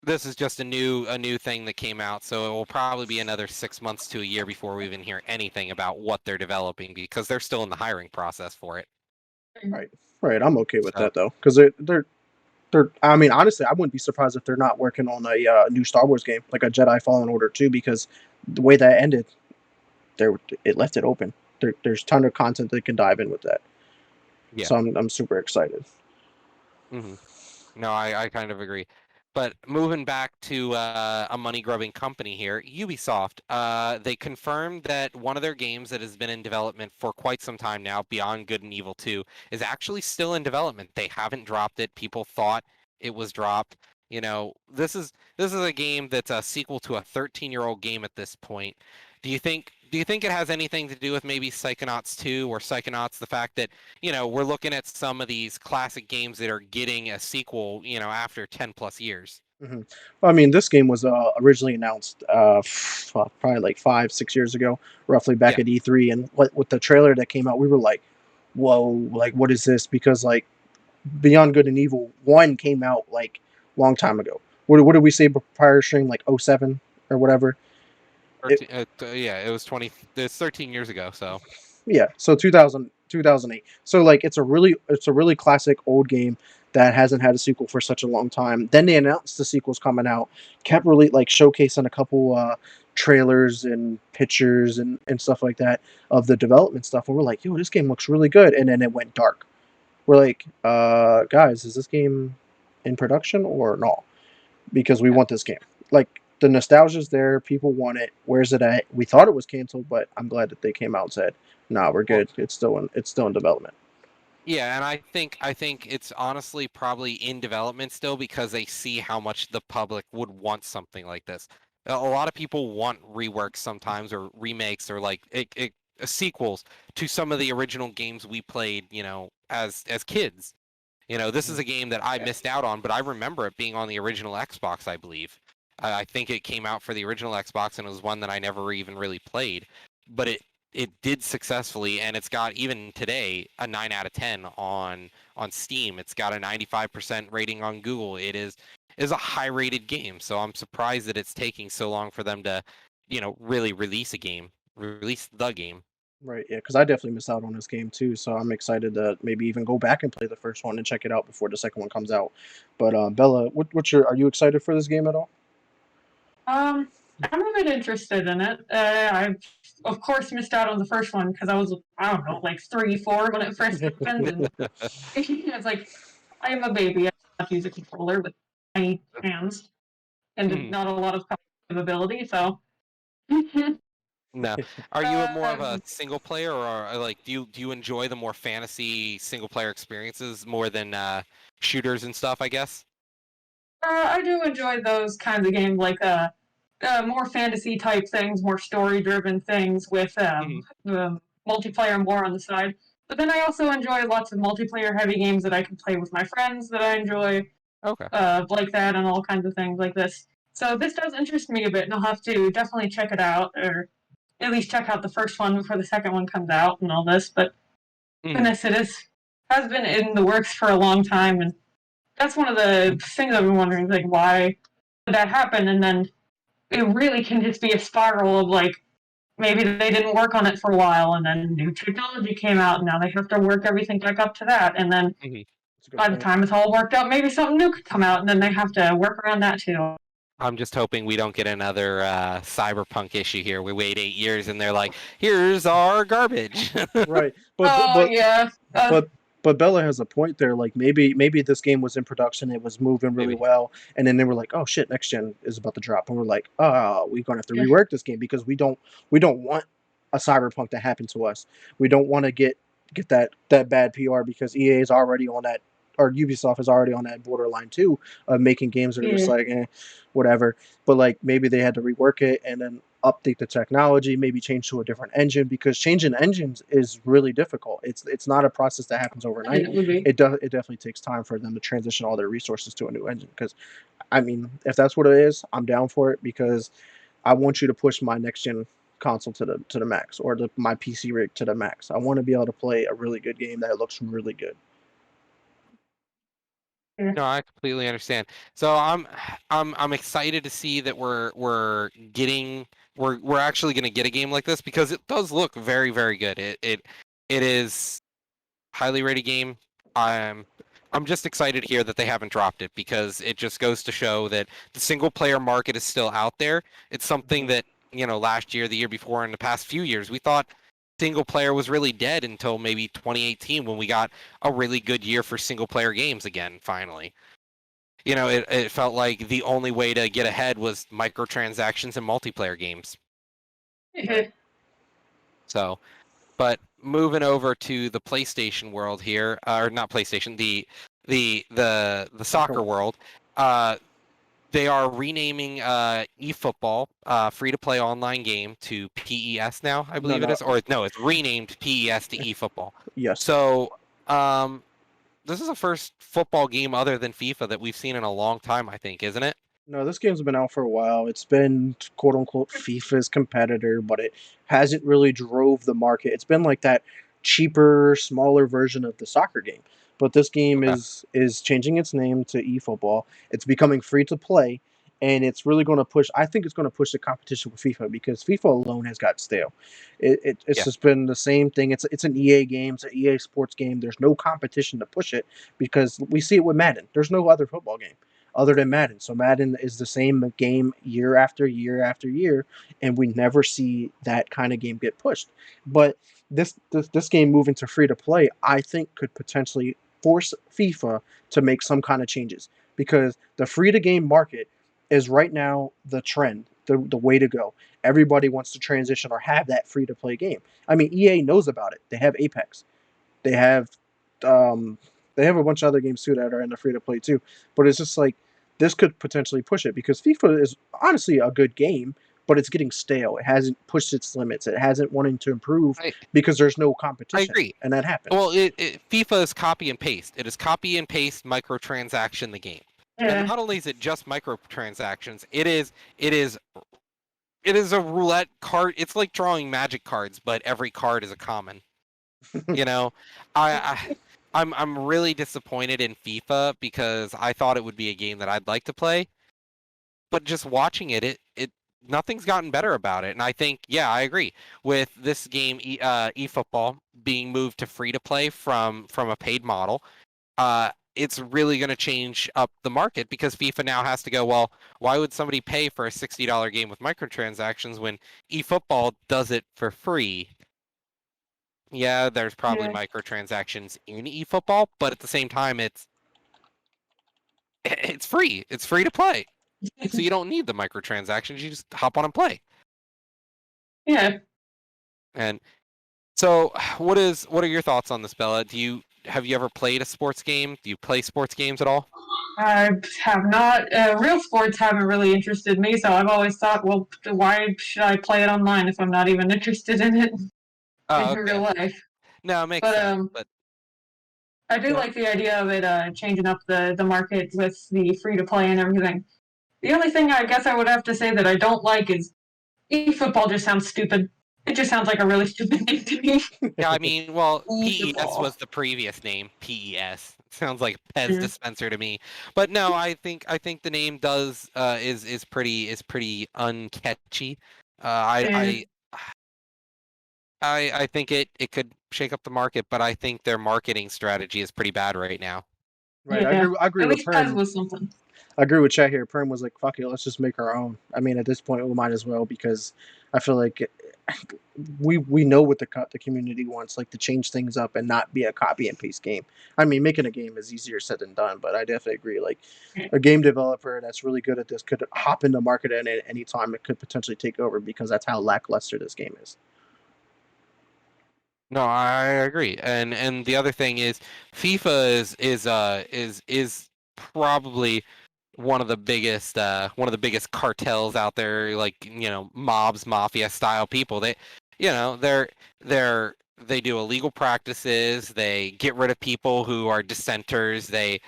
this is just a new thing that came out, so it will probably be another 6 months to a year before we even hear anything about what they're developing because they're still in the hiring process for it. Right, right. I'm okay with So that though because they're. I mean, honestly, I wouldn't be surprised if they're not working on a new Star Wars game like a Jedi Fallen Order 2 because the way that ended, there it left it open. There's a ton of content they can dive in with that. yeah. So I'm super excited. hmm No, I kind of agree. But moving back to a money-grubbing company here, Ubisoft, they confirmed that one of their games that has been in development for quite some time now, Beyond Good and Evil 2, is actually still in development. They haven't dropped it. People thought it was dropped. This is a game that's a sequel to a 13-year-old game at this point. Do you think it has anything to do with maybe Psychonauts 2 or Psychonauts, the fact that we're looking at some of these classic games that are getting a sequel, after 10 plus years. Hmm. I mean, this game was originally announced probably like 5 6 years ago, roughly back Yeah. at E3, and with the trailer that came out, we were like, "Whoa! Like, what is this?" Because like Beyond Good and Evil 1 came out like long time ago. What did we say prior stream like '07 or whatever? It, 13, yeah, it was 20. It's 13 years ago. So yeah, so 2008. So like it's a really classic old game that hasn't had a sequel for such a long time. Then they announced the sequel's coming out, kept really like showcasing a couple trailers and pictures and stuff like that of the development stuff, and we're like, yo, this game looks really good, and then it went dark. We're like, guys, is this game in production or no? Because we yeah. want this game. Like the nostalgia's there, people want it. Where's it at? We thought it was canceled, but I'm glad that they came out and said, "Nah, we're Well, good. It's still in development." yeah, and I think it's honestly probably in development still because they see how much the public would want something like this. A lot of people want reworks sometimes or remakes or like sequels to some of the original games we played, as kids. This is a game that I missed out on, but I remember it being on the original Xbox, I believe. I think it came out for the original Xbox and it was one that I never even really played, but it did successfully, and it's got even today a 9 out of 10 on Steam. It's got a 95% rating on Google. It is a high rated game, so I'm surprised that it's taking so long for them to, really release the game. Right, yeah, because I definitely missed out on this game too. So I'm excited to maybe even go back and play the first one and check it out before the second one comes out. But Bella, what's your? Are you excited for this game at all? Um, I'm a bit interested in it. I, of course, missed out on the first one because I don't know, like 3, 4 when it first happened, and it's like, I am a baby. I cannot use a controller with tiny hands and Mhm. not a lot of capability, so. No. Are you more of a Um, single player, or like do you enjoy the more fantasy single player experiences more than shooters and stuff, I guess? I do enjoy those kinds of games, like more fantasy type things, more story driven things with Hmm multiplayer more on the side. But then I also enjoy lots of multiplayer heavy games that I can play with my friends that I enjoy, Okay. like that, and all kinds of things like this. So this does interest me a bit, and I'll have to definitely check it out, or at least check out the first one before the second one comes out and all this. But Mhm. goodness, has been in the works for a long time, and that's one of the things I've been wondering, like why did that happen? And then it really can just be a spiral of like maybe they didn't work on it for a while, and then new technology came out, and now they have to work everything back up to that, and then Mhm. That's a good by the point. time it's all worked out, maybe something new could come out, and then they have to work around that too. I'm just hoping we don't get another cyberpunk issue here. We wait 8 years and they're like, "Here's our garbage." Right, Oh yeah, but But Bella has a point there. Like maybe this game was in production, it was moving really Maybe. well, and then they were like, "Oh shit, next gen is about to drop," and we're like, "Oh, we're gonna have to Yeah. rework this game because we don't want a cyberpunk to happen to us. We don't want to get that bad PR because EA is already on that, or Ubisoft is already on that borderline too of making games that are just Yeah. like, whatever." But like maybe they had to rework it and then update the technology, maybe change to a different engine because changing engines is really difficult. It's not a process that happens overnight. It would be. It definitely takes time for them to transition all their resources to a new engine. Because I mean, if that's what it is, I'm down for it because I want you to push my next gen console to the max or my PC rig to the max. I want to be able to play a really good game that looks really good. No, I completely understand. So I'm excited to see that we're actually going to get a game like this because it does look very, very good. It is highly rated game. I'm just excited here that they haven't dropped it because it just goes to show that the single player market is still out there. It's something that, last year, the year before, in the past few years, we thought single player was really dead until maybe 2018 when we got a really good year for single player games again, finally. It felt like the only way to get ahead was microtransactions and multiplayer games. So, but moving over to the PlayStation world here, or not PlayStation, the soccer world, they are renaming eFootball, free-to-play online game, to PES now, I believe it No, is. Or no, it's renamed PES to eFootball. yes. So, this is the first football game other than FIFA that we've seen in a long time, I think, isn't it? No, this game's been out for a while. It's been quote unquote FIFA's competitor, but it hasn't really drove the market. It's been like that cheaper, smaller version of the soccer game. But this game Okay. is changing its name to eFootball. It's becoming free to play, and it's really going to push. I think it's going to push the competition with FIFA because FIFA alone has got stale. It's Yeah. just been the same thing. It's an EA game. It's an EA sports game. There's no competition to push it because we see it with Madden. There's no other football game other than Madden. So Madden is the same game year after year after year, and we never see that kind of game get pushed. But this game moving to free to play, I think could potentially force FIFA to make some kind of changes because the free to game market is right now the trend, the way to go. Everybody wants to transition or have that free to play game. I mean, EA knows about it. They have Apex. They have um, they have a bunch of other games too that are in the free to play too. But it's just like this could potentially push it because FIFA is honestly a good game, but it's getting stale. It hasn't pushed its limits. It hasn't wanting to improve I, because there's no I competition, agree. and that Well, happens. FIFA is copy and paste. It is copy and paste microtransaction the game. And Yeah. not only is it just microtransactions, it is a roulette card. It's like drawing magic cards, but every card is a common. You know, I, I I'm really disappointed in FIFA because I thought it would be a game that I'd like to play, but just watching it nothing's gotten better about it. And I think, yeah, I agree with this game, eFootball being moved to free to play from a paid model. It's really going to change up the market because FIFA now has to go, well, why would somebody pay for a $60 game with microtransactions when eFootball does it for free? Yeah, there's probably Yeah. microtransactions in eFootball, but at the same time, it's free. It's free to play, so you don't need the microtransactions. You just hop on and play. Yeah. And so, what are your thoughts on this, Bella? Have you ever played a sports game? Do you play sports games at all? I have not. Real sports haven't really interested me, so I've always thought, well, why should I play it online if I'm not even interested in it Oh, in real okay. life? No, it makes But sense. But I do Yeah, like the idea of it changing up the market with the free to play and everything. The only thing I guess I would have to say that I don't like is eFootball just sounds stupid. It just sounds like a really stupid name to me. yeah, I mean, well, PES eFootball. was the previous name. PES sounds like Pez Yeah. dispenser to me. But no, I think the name does is pretty uncatchy. Yeah. I think it could shake up the market, but I think their marketing strategy is pretty bad right now. right. Yeah. I agree At with least Pez Perm. was something. I agree with Chat here. Perm was like, "Fuck it, let's just make our own." I mean, at this point, we might as well because I feel like we know what the community wants, like to change things up and not be a copy and paste game. I mean, making a game is easier said than done, but I definitely agree. Like a game developer that's really good at this could hop in the market at any time. It could potentially take over because that's how lackluster this game is. No, I agree. And the other thing is FIFA is probably one of the biggest cartels out there, like, mobs, mafia style people. They do illegal practices, they get rid of people who are dissenters, they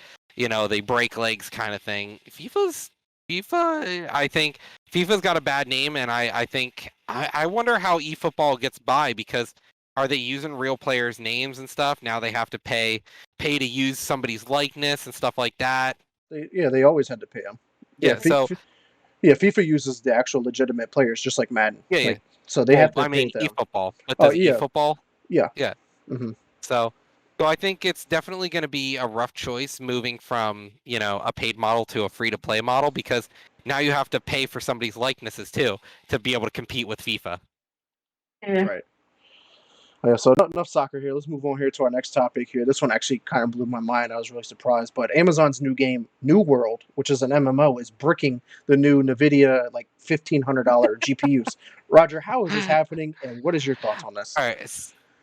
break legs kind of thing. FIFA, I think FIFA's got a bad name, and I think I wonder how eFootball gets by, because are they using real players' names and stuff? Now they have to pay to use somebody's likeness and stuff like that. They always had to pay them. Yeah, so FIFA uses the actual legitimate players, just like Madden. yeah. So they have to I mean, pay them. eFootball, but Oh does yeah, eFootball? yeah. Yeah. Mm-hmm. So I think it's definitely going to be a rough choice moving from, a paid model to a free-to-play model, because now you have to pay for somebody's likenesses too to be able to compete with FIFA. Yeah. Right. Yeah, so enough soccer here. Let's move on here to our next topic here. This one actually kind of blew my mind. I was really surprised. But Amazon's new game, New World, which is an MMO, is bricking the new NVIDIA like $1,500 GPUs. Roger, how is this happening, and what is your thoughts on this? All right.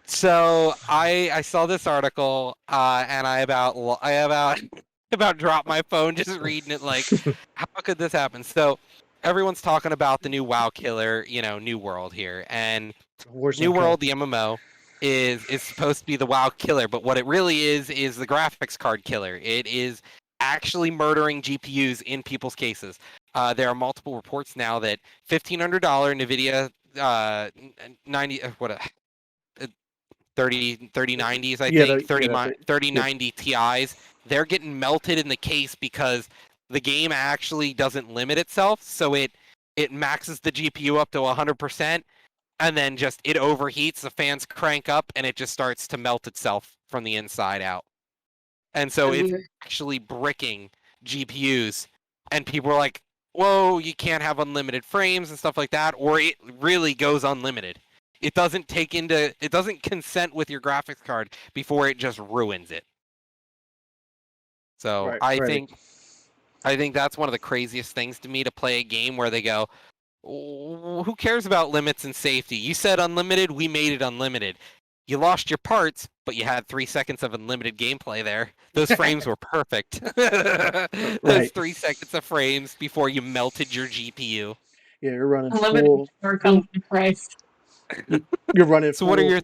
So I saw this article, and I about dropped my phone just reading it. Like, how could this happen? So everyone's talking about the new WoW killer, New World here, and New World, the MMO, is supposed to be the WoW killer, but what it really is the graphics card killer. It is actually murdering GPUs in people's cases. There are multiple reports now that $1,500 NVIDIA 3090s, I think, 3090 Ti's, they're getting melted in the case because the game actually doesn't limit itself, so it maxes the GPU up to 100%, and then just it overheats, the fans crank up, and it just starts to melt itself from the inside out. And so it's actually bricking GPUs, and people are like, whoa, you can't have unlimited frames and stuff like that, or it really goes unlimited. It doesn't consent with your graphics card before it just ruins it. So I think that's one of the craziest things to me, to play a game where they go, who cares about limits and safety? You said unlimited, we made it unlimited. You lost your parts, but you had 3 seconds of unlimited gameplay there. Those frames were perfect. Those 3 seconds of frames before you melted your GPU. Yeah, you're running full price. You're running so full, what are your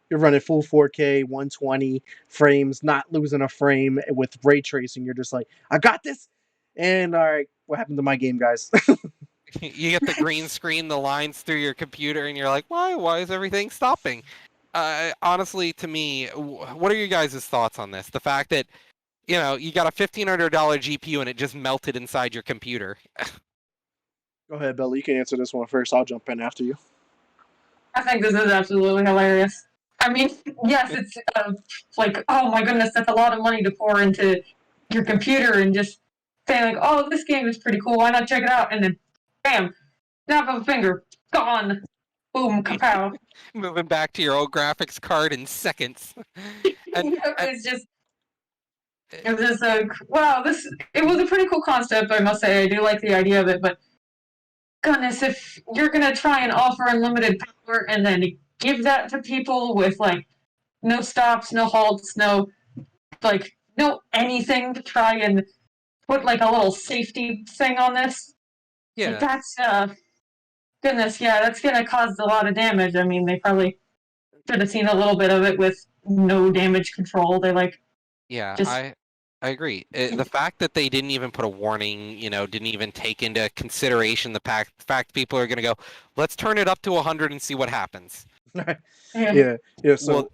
you're running full 4K, 120 frames, not losing a frame with ray tracing. You're just like, I got this. And all right, what happened to my game, guys? You get the green screen, the lines through your computer, and you're like, why is everything stopping? Honestly, to me, what are your guys' thoughts on this? The fact that, you got a $1,500 GPU and it just melted inside your computer. Go ahead, Bella. You can answer this one first. I'll jump in after you. I think this is absolutely hilarious. I mean, yes, it's like, oh my goodness, that's a lot of money to pour into your computer, and just say like, oh, this game is pretty cool, why not check it out? And then, bam, snap of a finger, gone. Boom, kapow. Moving back to your old graphics card in seconds. It was just like, wow, it was a pretty cool concept, I must say. I do like the idea of it, but goodness, if you're going to try and offer unlimited power and then give that to people with, like, no stops, no halts, no anything to try and put, like, a little safety thing on this. Yeah. Like, that's, goodness, yeah, that's going to cause a lot of damage. I mean, they probably should have seen a little bit of it with no damage control. They, like... Yeah, I agree. The fact that they didn't even put a warning, didn't even take into consideration the fact people are going to go, let's turn it up to 100 and see what happens. Yeah. So,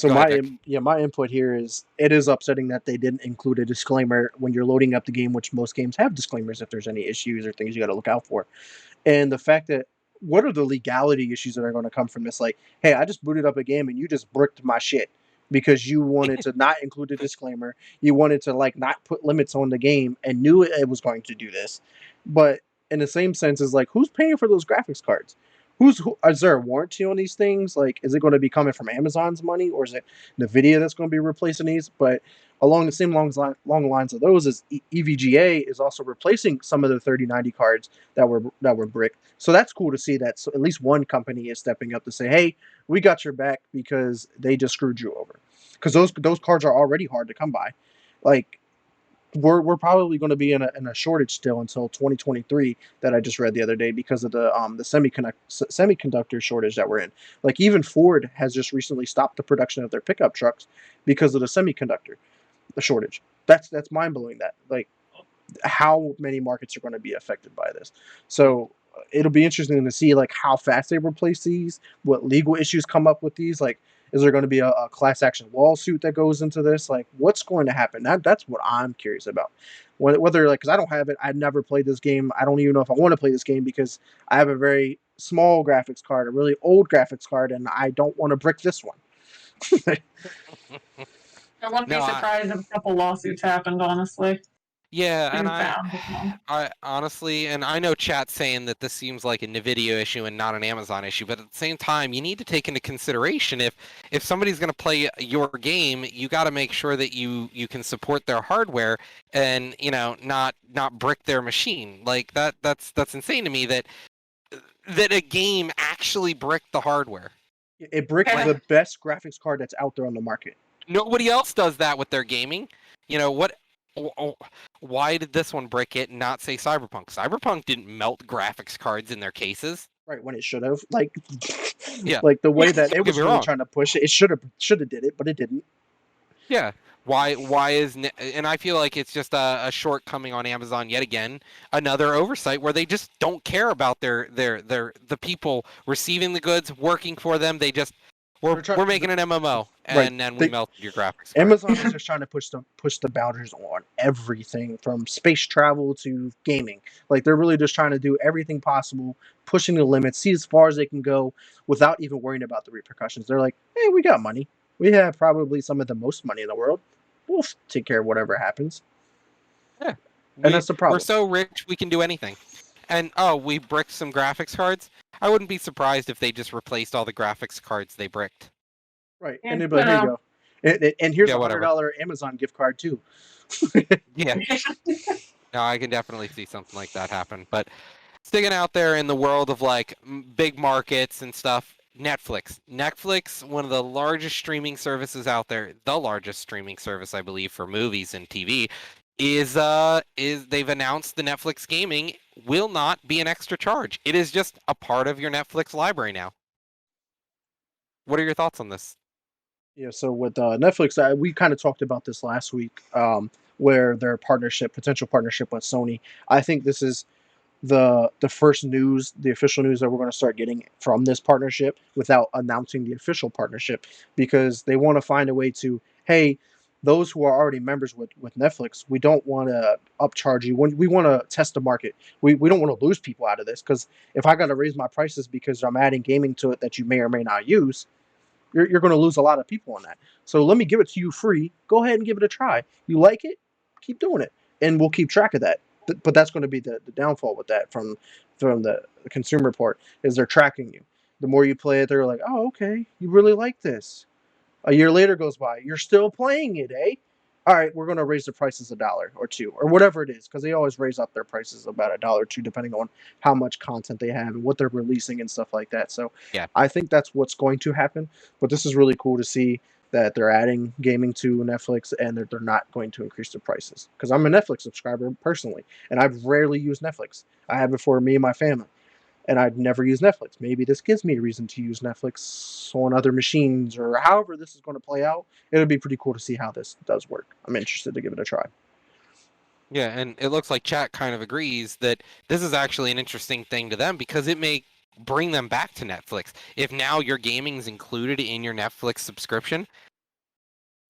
ahead, my input here is, it is upsetting that they didn't include a disclaimer when you're loading up the game, which most games have disclaimers if there's any issues or things you got to look out for. And the fact that, what are the legality issues that are going to come from this? Like, hey, I just booted up a game and you just bricked my shit because you wanted to not include a disclaimer. You wanted to, like, not put limits on the game and knew it was going to do this. But in the same sense, is like, who's paying for those graphics cards? Is there a warranty on these things? Like, is it going to be coming from Amazon's money, or is it Nvidia that's going to be replacing these? But along the same long lines of those is EVGA is also replacing some of the 3090 cards that were brick. So that's cool to see that. So at least one company is stepping up to say, "Hey, we got your back," because they just screwed you over. Because those cards are already hard to come by. Like, we're probably going to be in a shortage still until 2023 that I just read the other day because of the semiconductor shortage that we're in. Like, even Ford has just recently stopped the production of their pickup trucks because of the semiconductor shortage. That's mind blowing. That, like, how many markets are going to be affected by this. So it'll be interesting to see, like, how fast they replace these, what legal issues come up with these. Like, is there going to be a class action lawsuit that goes into this? Like, what's going to happen? That's what I'm curious about. Whether, like, because I don't have it, I've never played this game. I don't even know if I want to play this game because I have a very small graphics card, a really old graphics card, and I don't want to brick this one. I wouldn't be No, surprised if a couple lawsuits happened, honestly. yeah, and And found, you know. I honestly, and I know chat's saying that this seems like a Nvidia issue and not an Amazon issue, but at the same time, you need to take into consideration if somebody's going to play your game, you got to make sure that you can support their hardware and not brick their machine. Like that's insane to me that a game actually bricked the hardware. It bricked Okay. the best graphics card that's out there on the market. Nobody else does that with their gaming. What? Why did this one brick it and not say Cyberpunk? Cyberpunk didn't melt graphics cards in their cases. Right, when it should have. Like, Yeah. like the way that it Don't get was me really wrong. trying to push it. It should have did it, but it didn't. Yeah. Why is and I feel like it's just a shortcoming on Amazon yet again, another oversight where they just don't care about the people receiving the goods, working for them. They just we're making an MMO and then we melted your graphics card. Amazon is just trying to push the boundaries on everything from space travel to gaming. Like, they're really just trying to do everything possible, pushing the limits, see as far as they can go without even worrying about the repercussions. They're like, "Hey, we got money. We have probably some of the most money in the world. We'll take care of whatever happens." Yeah. And that's the problem. We're so rich we can do anything. And we bricked some graphics cards. I wouldn't be surprised if they just replaced all the graphics cards they bricked. Right, Yeah, and they'd be like, "Here you go, and here's Yeah, a whatever. $100 Amazon gift card too." Yeah. No, I can definitely see something like that happen. But sticking out there in the world of like big markets and stuff, Netflix, one of the largest streaming services out there, the largest streaming service, I believe, for movies and TV, is they've announced the Netflix gaming will not be an extra charge. It is just a part of your Netflix library now. What are your thoughts on this? Yeah, so with Netflix, we kind of talked about this last week, where their potential partnership with Sony. I think this is the first news, the official news that we're going to start getting from this partnership without announcing the official partnership, because they want to find a way to, hey, those who are already members with Netflix, we don't want to upcharge you. We want to test the market. We don't want to lose people out of this, because if I got to raise my prices because I'm adding gaming to it that you may or may not use, you're going to lose a lot of people on that. So let me give it to you free. Go ahead and give it a try. You like it? Keep doing it, and we'll keep track of that. But that's going to be the downfall with that from the consumer part, is they're tracking you. The more you play it, they're like, "Oh, okay, you really like this." A year later goes by, you're still playing it, eh? All right, we're going to raise the prices $1 or $2 or whatever it is, because they always raise up their prices about $1 or $2 depending on how much content they have and what they're releasing and stuff like that. So Yeah. I think that's what's going to happen. But this is really cool to see that they're adding gaming to Netflix and that they're not going to increase the prices. Because I'm a Netflix subscriber personally, and I've rarely used Netflix. I have it for me and my family, and I'd never use Netflix. Maybe this gives me a reason to use Netflix on other machines, or however this is going to play out. It would be pretty cool to see how this does work. I'm interested to give it a try. Yeah, and it looks like chat kind of agrees that this is actually an interesting thing to them because it may bring them back to Netflix. If now your gaming is included in your Netflix subscription,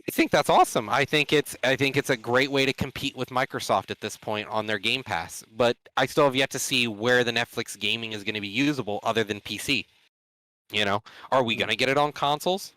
I think that's awesome. I think it's a great way to compete with Microsoft at this point on their Game Pass. But I still have yet to see where the Netflix gaming is going to be usable other than PC. Are we going to get it on consoles?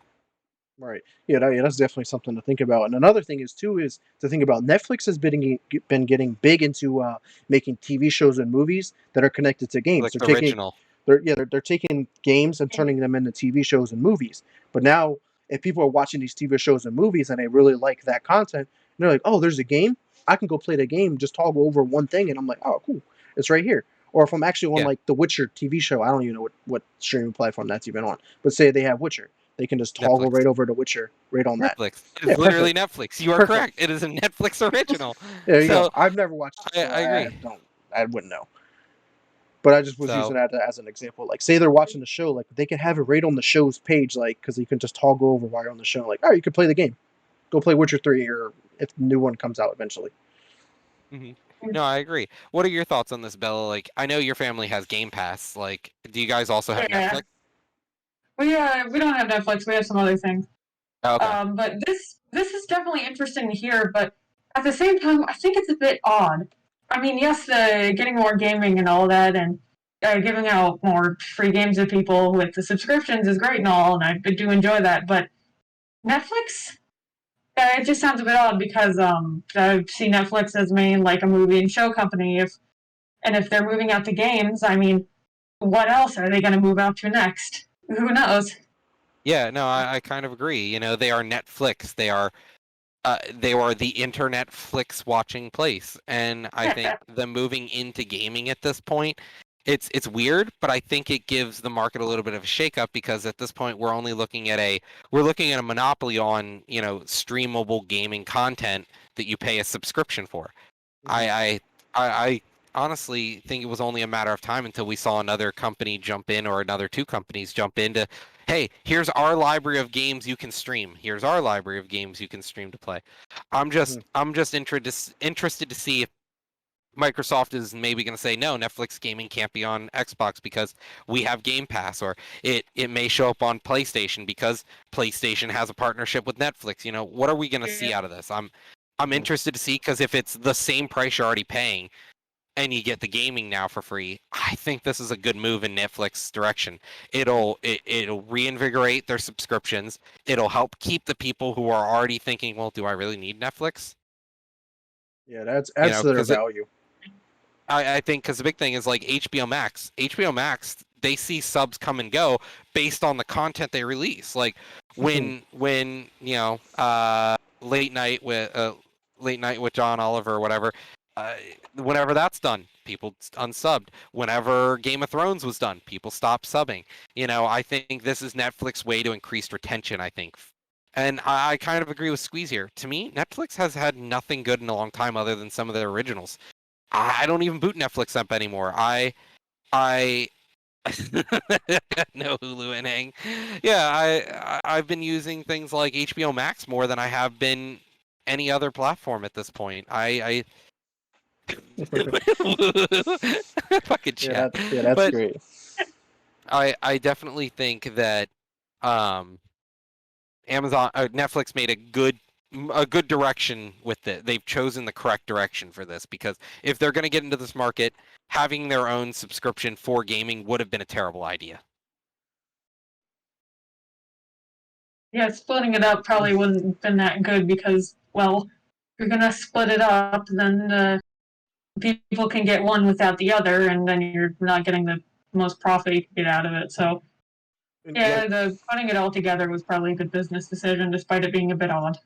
Right. Yeah, that's definitely something to think about. And another thing is to think about Netflix has been getting big into making TV shows and movies that are connected to games. Like They're the taking original. they're taking games and turning them into TV shows and movies. But now, if people are watching these TV shows and movies and they really like that content, they're like, oh, there's a game. I can go play the game, just toggle over one thing, and I'm like, oh, cool, it's right here. Or if I'm actually on Yeah. like the Witcher TV show, I don't even know what streaming platform that's even on. But say they have Witcher, they can just toggle Netflix. right over to Witcher right on that. Netflix. It is Yeah, literally perfect. Netflix. You are Perfect. correct. It is a Netflix original. There you go. So I've never watched it, so I agree. I wouldn't know. But I just was So using that as an example. Like, say they're watching the show, like they can have it right on the show's page, like because you can just toggle over while you're on the show. Like, all right, you can play the game. Go play Witcher 3, or if the new one comes out eventually. no, I agree. What are your thoughts on this, Bella? Like, I know your family has Game Pass. Like, do you guys also have Yeah. Netflix? We don't have Netflix. We have some other things. Oh, okay. But this is definitely interesting to hear. But at the same time, I think it's a bit odd. I mean, yes, the getting more gaming and all that, and giving out more free games to people with the subscriptions is great and all, and I do enjoy that. But Netflix, it just sounds a bit odd because I see Netflix as main like a movie and show company. If they're moving out to games, I mean, what else are they going to move out to next? Who knows? Yeah, no, I kind of agree. You know, they are Netflix. They are the internet flicks watching place, and I think them moving into gaming at this point, it's weird, but I think it gives the market a little bit of a shakeup because at this point we're looking at a monopoly on streamable gaming content that you pay a subscription for. I honestly think it was only a matter of time until we saw another company jump in or another two companies jump in to, hey, here's our library of games you can stream. Here's our library of games you can stream to play. I'm just interested to see if Microsoft is maybe going to say no, Netflix gaming can't be on Xbox because we have Game Pass, or it may show up on PlayStation because PlayStation has a partnership with Netflix. What are we going to see out of this? I'm interested to see, because if it's the same price you're already paying and you get the gaming now for free, I think this is a good move in Netflix's direction. It'll reinvigorate their subscriptions. It'll help keep the people who are already thinking, well, do I really need Netflix? Yeah, that's their value. I think because the big thing is like HBO Max. HBO Max, they see subs come and go based on the content they release. Like when late night with John Oliver or whatever. Whenever that's done, people unsubbed. Whenever Game of Thrones was done, people stopped subbing. I think this is Netflix's way to increase retention, I think. And I kind of agree with Squeeze here. To me, Netflix has had nothing good in a long time other than some of their originals. I don't even boot Netflix up anymore. I no Hulu and Hang. Yeah, I've been using things like HBO Max more than I have been any other platform at this point. I fucking chat. That's But great. I definitely think that Netflix made a good direction with it. They've chosen the correct direction for this, because if they're going to get into this market, having their own subscription for gaming would have been a terrible idea. Yeah, splitting it up probably wouldn't have been that good because, well, if you're going to split it up, then people can get one without the other, and then you're not getting the most profit you can get out of it. So, yeah, putting it all together was probably a good business decision, despite it being a bit odd.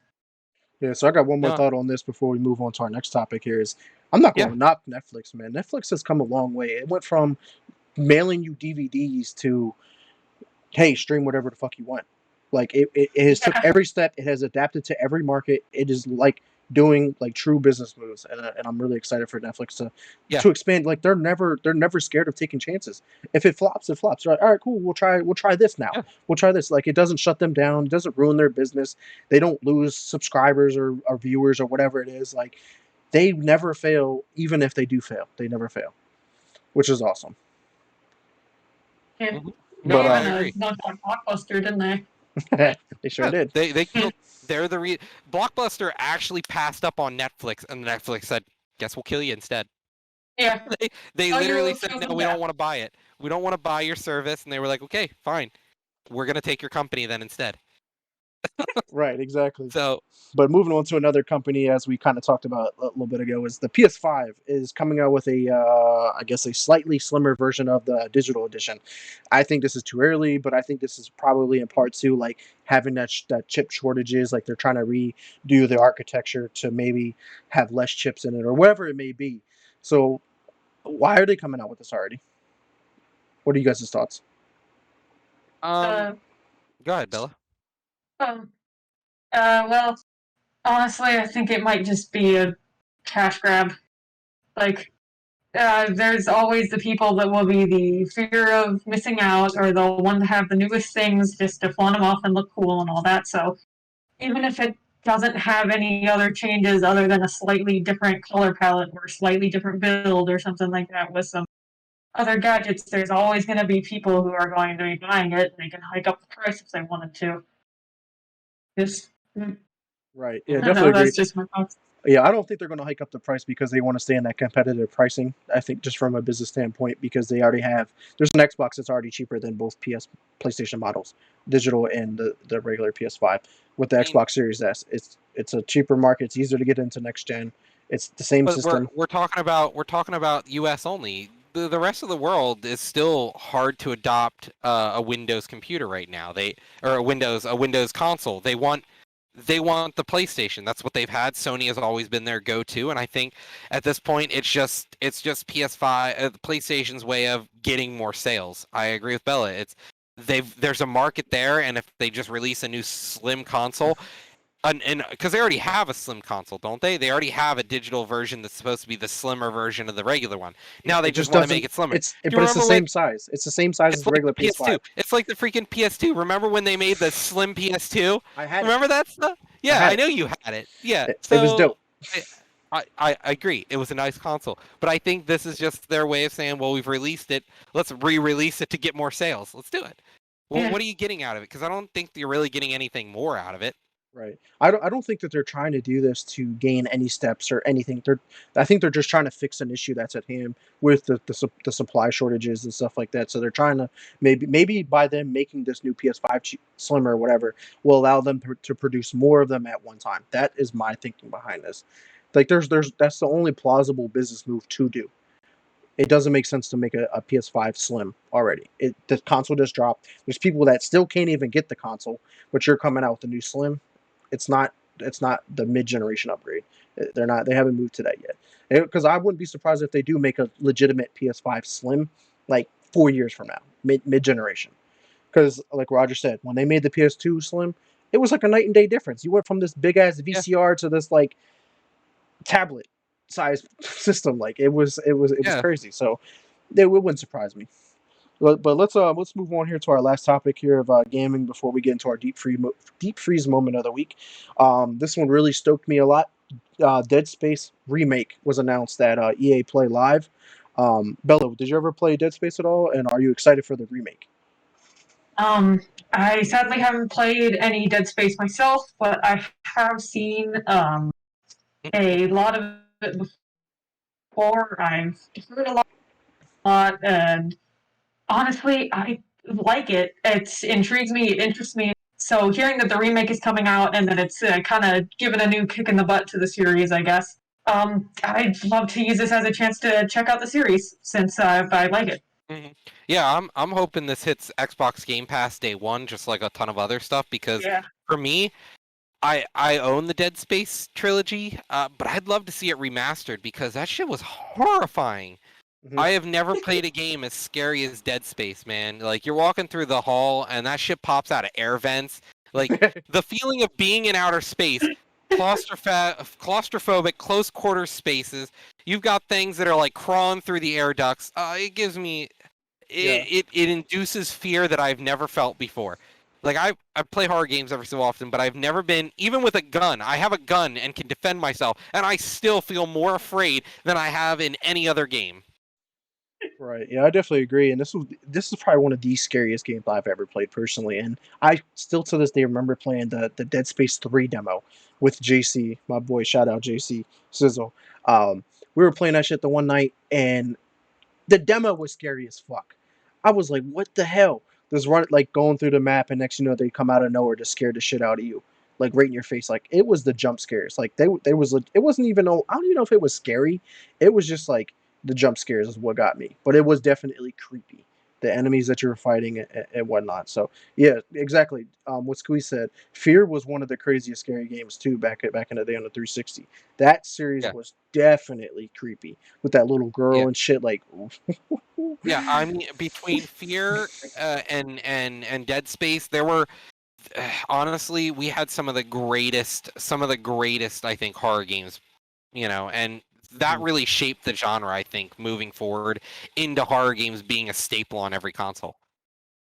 Yeah, so I got one more thought on this before we move on to our next topic here. Is I'm not going to knock Netflix, man. Netflix has come a long way. It went from mailing you DVDs to, hey, stream whatever the fuck you want. Like it has took every step. It has adapted to every market. It is like doing like true business moves, and I'm really excited for Netflix to expand. Like they're never scared of taking chances. If it flops, it flops. They're like, all right, cool. We'll try this now. Yeah. We'll try this. Like it doesn't shut them down. It doesn't ruin their business. They don't lose subscribers or viewers or whatever it is. Like they never fail, even if they do fail. They never fail, which is awesome. Yeah. No, I agree. Knocked out Blockbuster, didn't they? They sure did. They're the Blockbuster actually passed up on Netflix, and Netflix said, "Guess we'll kill you instead." Yeah. They literally said, "No, we don't want to buy it. We don't want to buy your service." And they were like, "Okay, fine. We're gonna take your company then instead." Right, exactly. So But moving on to another company, as we kind of talked about a little bit ago, is the PS5 is coming out with I guess, a slightly slimmer version of the digital edition. I think this is too early, but I think this is probably in part to like having that chip shortages, like they're trying to redo the architecture to maybe have less chips in it or whatever it may be. So why are they coming out with this already? What are you guys' thoughts? um, Uh, go ahead, Bella. um, well, honestly, I think it might just be a cash grab. Like, there's always the people that will be the fear of missing out, or they'll want to have the newest things just to flaunt them off and look cool and all that. So even if it doesn't have any other changes other than a slightly different color palette or slightly different build or something like that with some other gadgets, there's always going to be people who are going to be buying it. They can hike up the price if they wanted to. Just, Right. Yeah. Yeah, I don't definitely know. agree. That's just my thoughts. Yeah, I don't think they're going to hike up the price because they want to stay in that competitive pricing. I think just from a business standpoint, because they already have there's an Xbox that's already cheaper than both PlayStation models, digital and the regular PS5. With the I mean, Xbox Series S, it's a cheaper market. It's easier to get into next gen. It's the same but we're system. we're talking about we're talking about U.S. only. The rest of the world is still hard to adopt a Windows computer right now. They or a Windows console. They want the PlayStation. That's what they've had. Sony has always been their go-to, and I think at this point it's just PS5, PlayStation's way of getting more sales. I agree with Bella. There's a market there, and if they just release a new slim console, and because they already have a slim console, don't they? They already have a digital version that's supposed to be the slimmer version of the regular one. Now they It just just want to make doesn't. it slimmer. Do you But it's the remember when same size. It's the same size as it's the like regular the PS2? PS5. It's like the freaking PS2. Remember when they made the slim PS2? I had it. Remember that stuff? I Yeah, had I it. know you had it. Yeah, It was so dope. I, I agree. It was a nice console, but I think this is just their way of saying, well, we've released it. Let's re-release it to get more sales. Let's do it. Well, Yeah. what are you getting out of it? Because I don't think you're really getting anything more out of it. Right. I don't think that they're trying to do this to gain any steps or anything. I think they're just trying to fix an issue that's at hand with the supply shortages and stuff like that. So they're trying to maybe by them making this new PS5 slimmer or whatever will allow them to produce more of them at one time. That is my thinking behind this. Like there's that's the only plausible business move to do. It doesn't make sense to make a PS5 Slim already. The console just dropped. There's people that still can't even get the console, but you're coming out with the new Slim. It's not the mid generation upgrade. They're not. They haven't moved to that yet. Because I wouldn't be surprised if they do make a legitimate PS5 Slim, like 4 years from now, mid generation. Because like Roger said, when they made the PS2 Slim, it was like a night and day difference. You went from this big ass Yeah, VCR to this like tablet size system. Like it was yeah. crazy. So it wouldn't surprise me. But let's move on here to our last topic here of gaming before we get into our deep freeze moment of the week. This one really stoked me a lot. Dead Space remake was announced at EA Play Live. Bella, did you ever play Dead Space at all? And are you excited for the remake? Um, I sadly haven't played any Dead Space myself, but I have seen a lot of it before. I've heard a lot, and honestly, I like it. It intrigues me. It interests me. So hearing that the remake is coming out and that it's kind of given a new kick in the butt to the series, I guess. I'd love to use this as a chance to check out the series since I like it. Mhm. Yeah, I'm hoping this hits Xbox Game Pass day one, just like a ton of other stuff. Because Yeah. for me, I own the Dead Space trilogy, but I'd love to see it remastered because that shit was horrifying. Mhm. I have never played a game as scary as Dead Space, man. Like you're walking through the hall and that shit pops out of air vents. Like the feeling of being in outer space, claustrophobic, close quarter spaces. You've got things that are like crawling through the air ducts. It gives me Yeah. it induces fear that I've never felt before. Like I play horror games every so often, but I've never been even with a gun. I have a gun and can defend myself, and I still feel more afraid than I have in any other game. Right. Yeah, I definitely agree. And this is probably one of the scariest games I've ever played personally. And I still to this day remember playing the Dead Space 3 demo with JC, my boy. Shout out JC Sizzle. We were playing that shit the one night, and the demo was scary as fuck. I was like, what the hell? Just run like going through the map, and next you know they come out of nowhere to scare the shit out of you, like right in your face. Like it was the jump scares. Like they was it wasn't even I don't even know if it was scary. It was just like the jump scares is what got me, but it was definitely creepy. The enemies that you were fighting and whatnot. So yeah, exactly. What Squeeze said. Fear was one of the craziest scary games too back in the day on the 360. That series Yeah, was definitely creepy with that little girl yeah, and shit. Like, yeah. I mean, between Fear and Dead Space, there were honestly we had some of the greatest I think horror games, and that Mhm, really shaped the genre. I think moving forward into horror games being a staple on every console.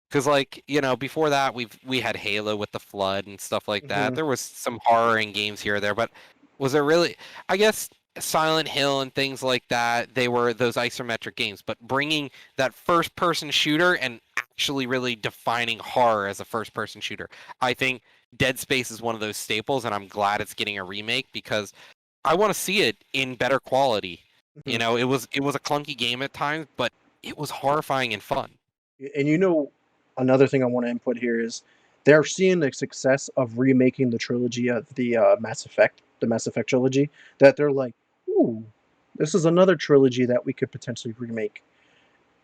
Because like before that we had Halo with the Flood and stuff like that. mhm, There was some horror in games here or there, but was there really? I guess Silent Hill and things like that. They were those isometric games, but bringing that first-person shooter and actually really defining horror as a first-person shooter. I think Dead Space is one of those staples, and I'm glad it's getting a remake because I want to see it in better quality. mhm. It was a clunky game at times, but it was horrifying and fun. And another thing I want to input here is they're seeing the success of remaking the trilogy of the the Mass Effect trilogy. That they're like, ooh, this is another trilogy that we could potentially remake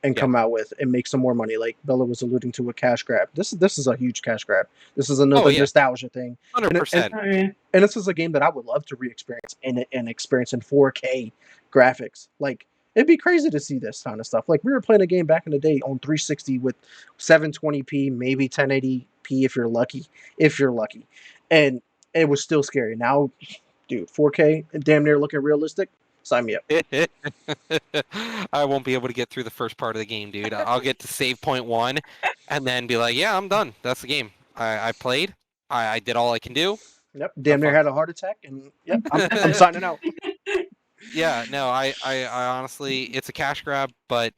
and Yeah. come out with and make some more money. Like Bella was alluding to a cash grab. This is a huge cash grab. This is Oh another yeah. nostalgia thing, hundred and percent. Oh, yeah. and this is a game that I would love to re-experience and experience in 4K graphics. Like it'd be crazy to see this kind of stuff. Like we were playing a game back in the day on 360 with 720p, maybe 1080p if you're lucky, and it was still scary. Now, dude, 4K and damn near looking realistic. Sign me up. I won't be able to get through the first part of the game, dude. I'll get to save point one, and then be like, "Yeah, I'm done. That's the game. I played. I did all I can do. Yep, Have damn near fun." had a heart attack, and yep, I'm signing out. Yeah, no, I honestly, it's a cash grab, but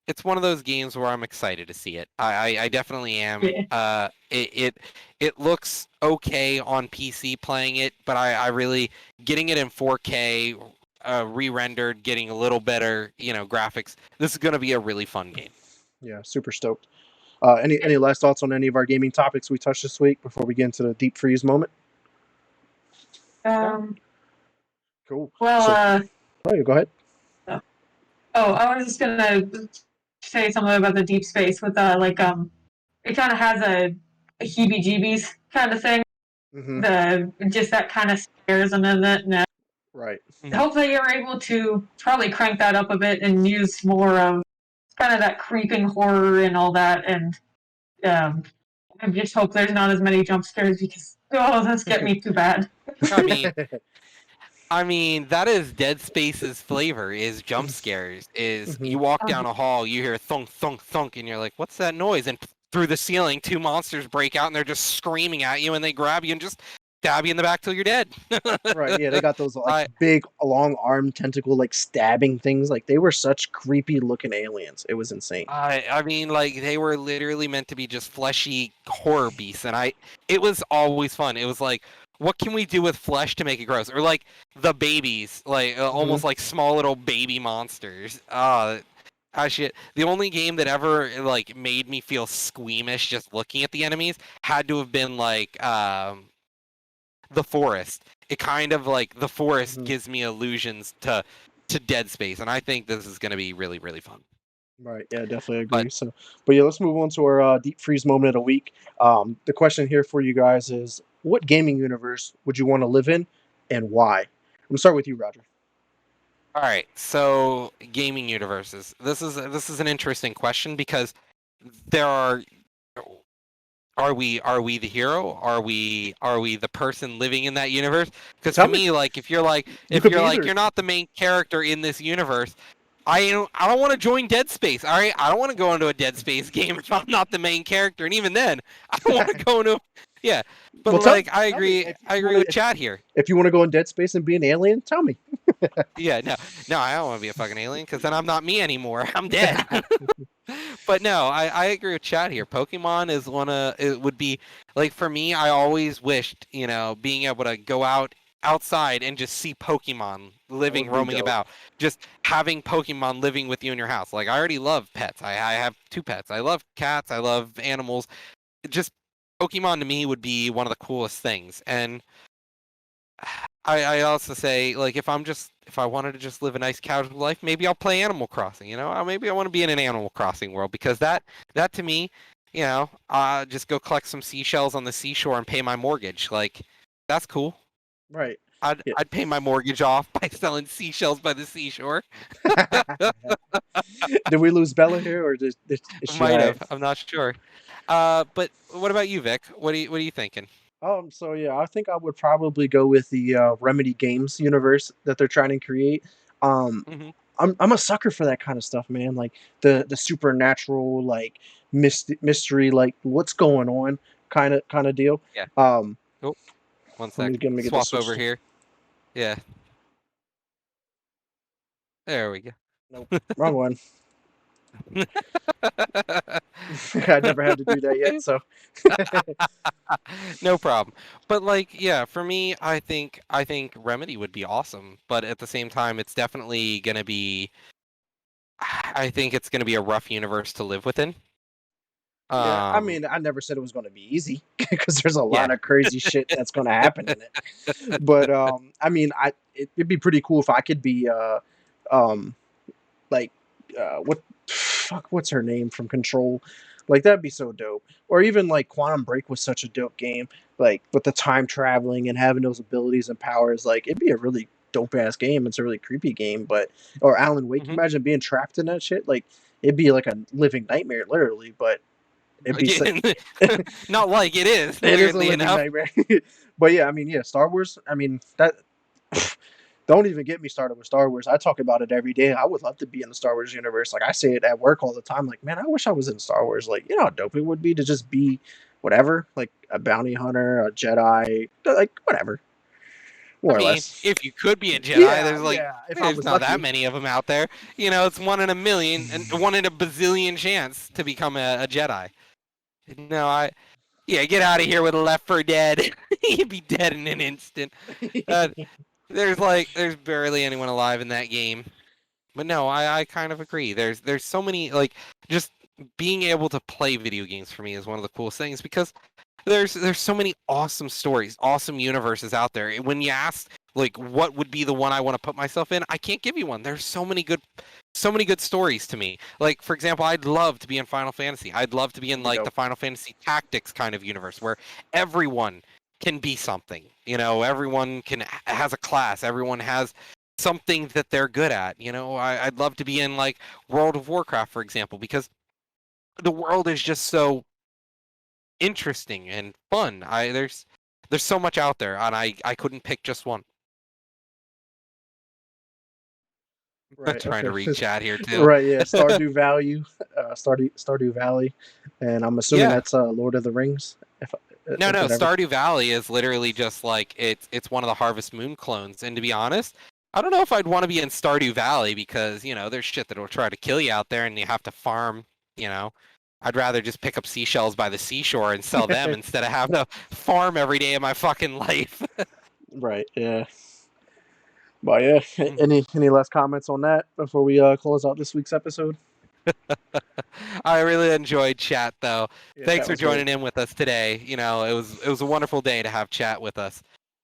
it's one of those games where I'm excited to see it. I definitely am. Yeah. It looks okay on PC playing it, but I really getting it in 4K, re-rendered, getting a little better, graphics. This is gonna be a really fun game. Yeah, super stoked. Any last thoughts on any of our gaming topics we touched this week before we get into the deep freeze moment? Um, Cool. well, So, oh, yeah, go ahead. I was just gonna say something about the deep space with it kind of has a heebie-jeebies kind of thing. Hmm. The just that kind of scares and then that. Right. Hopefully, you're able to probably crank that up a bit and use more of kind of that creeping horror and all that. And um, I just hope there's not as many jump scares because that's get me too bad. I mean, that is Dead Space's flavor, is jump scares. Is Hmm. you walk down a hall, you hear thunk, thunk, thunk, and you're like, what's that noise? And through the ceiling, two monsters break out and they're just screaming at you and they grab you and just stab you in the back till you're dead. Right. Yeah, they got those like I, big, long arm tentacle like stabbing things. Like they were such creepy looking aliens. It was insane. I mean, like they were literally meant to be just fleshy horror beasts, and it was always fun. It was like, what can we do with flesh to make it gross? Or like the babies, like Hmm. almost like small little baby monsters. Shit. The only game that ever like made me feel squeamish just looking at the enemies had to have been like the forest. It kind of like the forest Hmm. gives me illusions to Dead Space, and I think this is going to be really really fun. Right. Yeah, definitely But agree. So, but yeah, let's move on to our deep freeze moment of the week. The question here for you guys is: what gaming universe would you want to live in, and why? I'm gonna start with you, Roger. all right, so gaming universes. This is an interesting question because there are we the hero? Are we the person living in that universe? Because Tell to me. me, like You if could you're be like either. you're not the main character in this universe, I don't want to join Dead Space. All right, I don't want to go into a Dead Space game if I'm not the main character, and even then, I don't want to go into yeah. But Well, like tell me I agree with Chad here. if you want to go in Dead Space and be an alien. Tell me. Yeah, no, I don't want to be a fucking alien because then I'm not me anymore. I'm dead. But no, I agree with Chad here. Pokemon is it would be like for me. I always wished being able to go out outside and just see Pokemon living, would be roaming dope. about. Just having Pokemon living with you in your house. Like, I already love pets. I have 2 pets. I love cats. I love animals. Just Pokemon to me would be one of the coolest things. And I also say, like, if I wanted to just live a nice casual life, maybe I'll play Animal Crossing. Maybe I want to be in an Animal Crossing world, because that to me, just go collect some seashells on the seashore and pay my mortgage. Like, that's cool. Right. Yeah. I'd pay my mortgage off by selling seashells by the seashore. Did we lose Bella here, or is she Might alright? have. I'm not sure. But what about you, Vic? What are you thinking? So yeah, I think I would probably go with the Remedy Games universe that they're trying to create. Um, Hmm. I'm a sucker for that kind of stuff, man. Like the supernatural, like mystery, like what's going on, kind of deal. Yeah. Um, Oh, one let sec. me get this Swap over switched. here. Yeah. There we go. Nope, wrong one. I never had to do that yet, so No problem. But like, yeah, for me, I think Remedy would be awesome, but at the same time, it's definitely gonna be. I think it's gonna be a rough universe to live within. yeah. I Um, mean, I never said it was going to be easy because there's a lot yeah, of crazy shit that's going to happen in it. But I mean, it'd be pretty cool if I could be um like what's her name from Control, like that'd be so dope. Or even like Quantum Break was such a dope game, like with the time traveling and having those abilities and powers. Like it'd be a really dope ass game. It's a really creepy game, but or Alan Wake. hmm Imagine being trapped in that shit. Like it'd be like a living nightmare, literally. But it'd be so, not like it is, it is a weirdly living enough. nightmare. But yeah, I mean, yeah, Star Wars. I mean that. Don't even get me started with Star Wars. I talk about it every day. I would love to be in the Star Wars universe. Like I say it at work all the time. Like, man, I wish I was in Star Wars. Like, you know how dope it would be to just be whatever, like a bounty hunter, a Jedi, like whatever, I more or mean, less. if you could be a Jedi, Yeah, yeah. If I there's was not that lucky. many of them out there. It's 1 in a million and 1 in a bazillion chance to become a Jedi. No, yeah, get out of here with Left 4 Dead. You'd be dead in an instant. Uh, there's barely anyone alive in that game. But no, I kind of agree. There's so many, like, just being able to play video games for me is one of the coolest things, because there's so many awesome stories, awesome universes out there. When you ask, like, what would be the one I want to put myself in, I can't give you one. There's so many good stories to me. Like, for example, I'd love to be in Final Fantasy. I'd love to be in, That'd be like, the dope. Final Fantasy Tactics kind of universe, where everyone can be something. Everyone has a class. Everyone has something that they're good at. I'd love to be in, like, World of Warcraft, for example, because the world is just so interesting and fun. There's so much out there, and I couldn't pick just one. I'm Right. trying to Okay. read chat here too. Right. Yeah. Stardew Valley, and I'm assuming Yeah. that's Lord of the Rings. If No, no, did I ever. Stardew Valley is literally just like it's one of the Harvest Moon clones. And to be honest, I don't know if I'd want to be in Stardew Valley, because there's shit that'll try to kill you out there, and you have to farm. You know, I'd rather just pick up seashells by the seashore and sell them instead of having to farm every day of my fucking life. Right. Yeah. But yeah, Mm. any last comments on that before we close out this week's episode? I really enjoyed chat though. Yeah, Thanks chat for was great. joining in with us today. It was a wonderful day to have chat with us.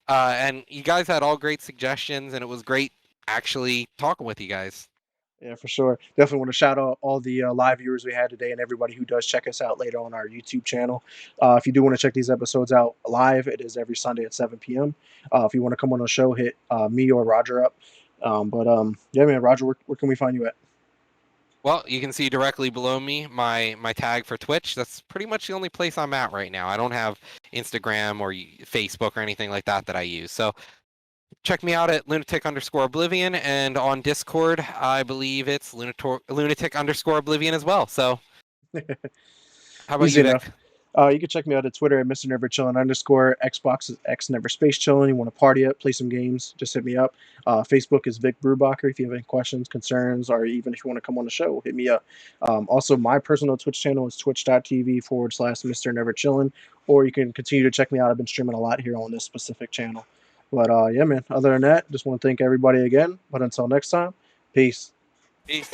And you guys had all great suggestions, and it was great actually talking with you guys. Yeah, for sure. Definitely want to shout out all the live viewers we had today and everybody who does check us out later on our YouTube channel. If you do want to check these episodes out live, it is every Sunday at 7 p.m. If you want to come on the show, hit me or Roger up. Yeah, man, Roger, where can we find you at? Well, you can see directly below me my tag for Twitch. That's pretty much the only place I'm at right now. I don't have Instagram or Facebook or anything like that I use. So check me out at lunatic_oblivion, and on Discord, I believe it's lunatic_oblivion as well. So how about Easy you, Vic? enough. You can check me out at Twitter at Mr. Never Chillin _ Xbox is X Never Space Chillin. You want to party up, play some games, just hit me up. Facebook is Vic Brubacher. If you have any questions, concerns, or even if you want to come on the show, hit me up. Also, my personal Twitch channel is twitch.tv/Mr. Never Chillin. Or you can continue to check me out. I've been streaming a lot here on this specific channel. But yeah, man. Other than that, just want to thank everybody again. But until next time, peace. Peace.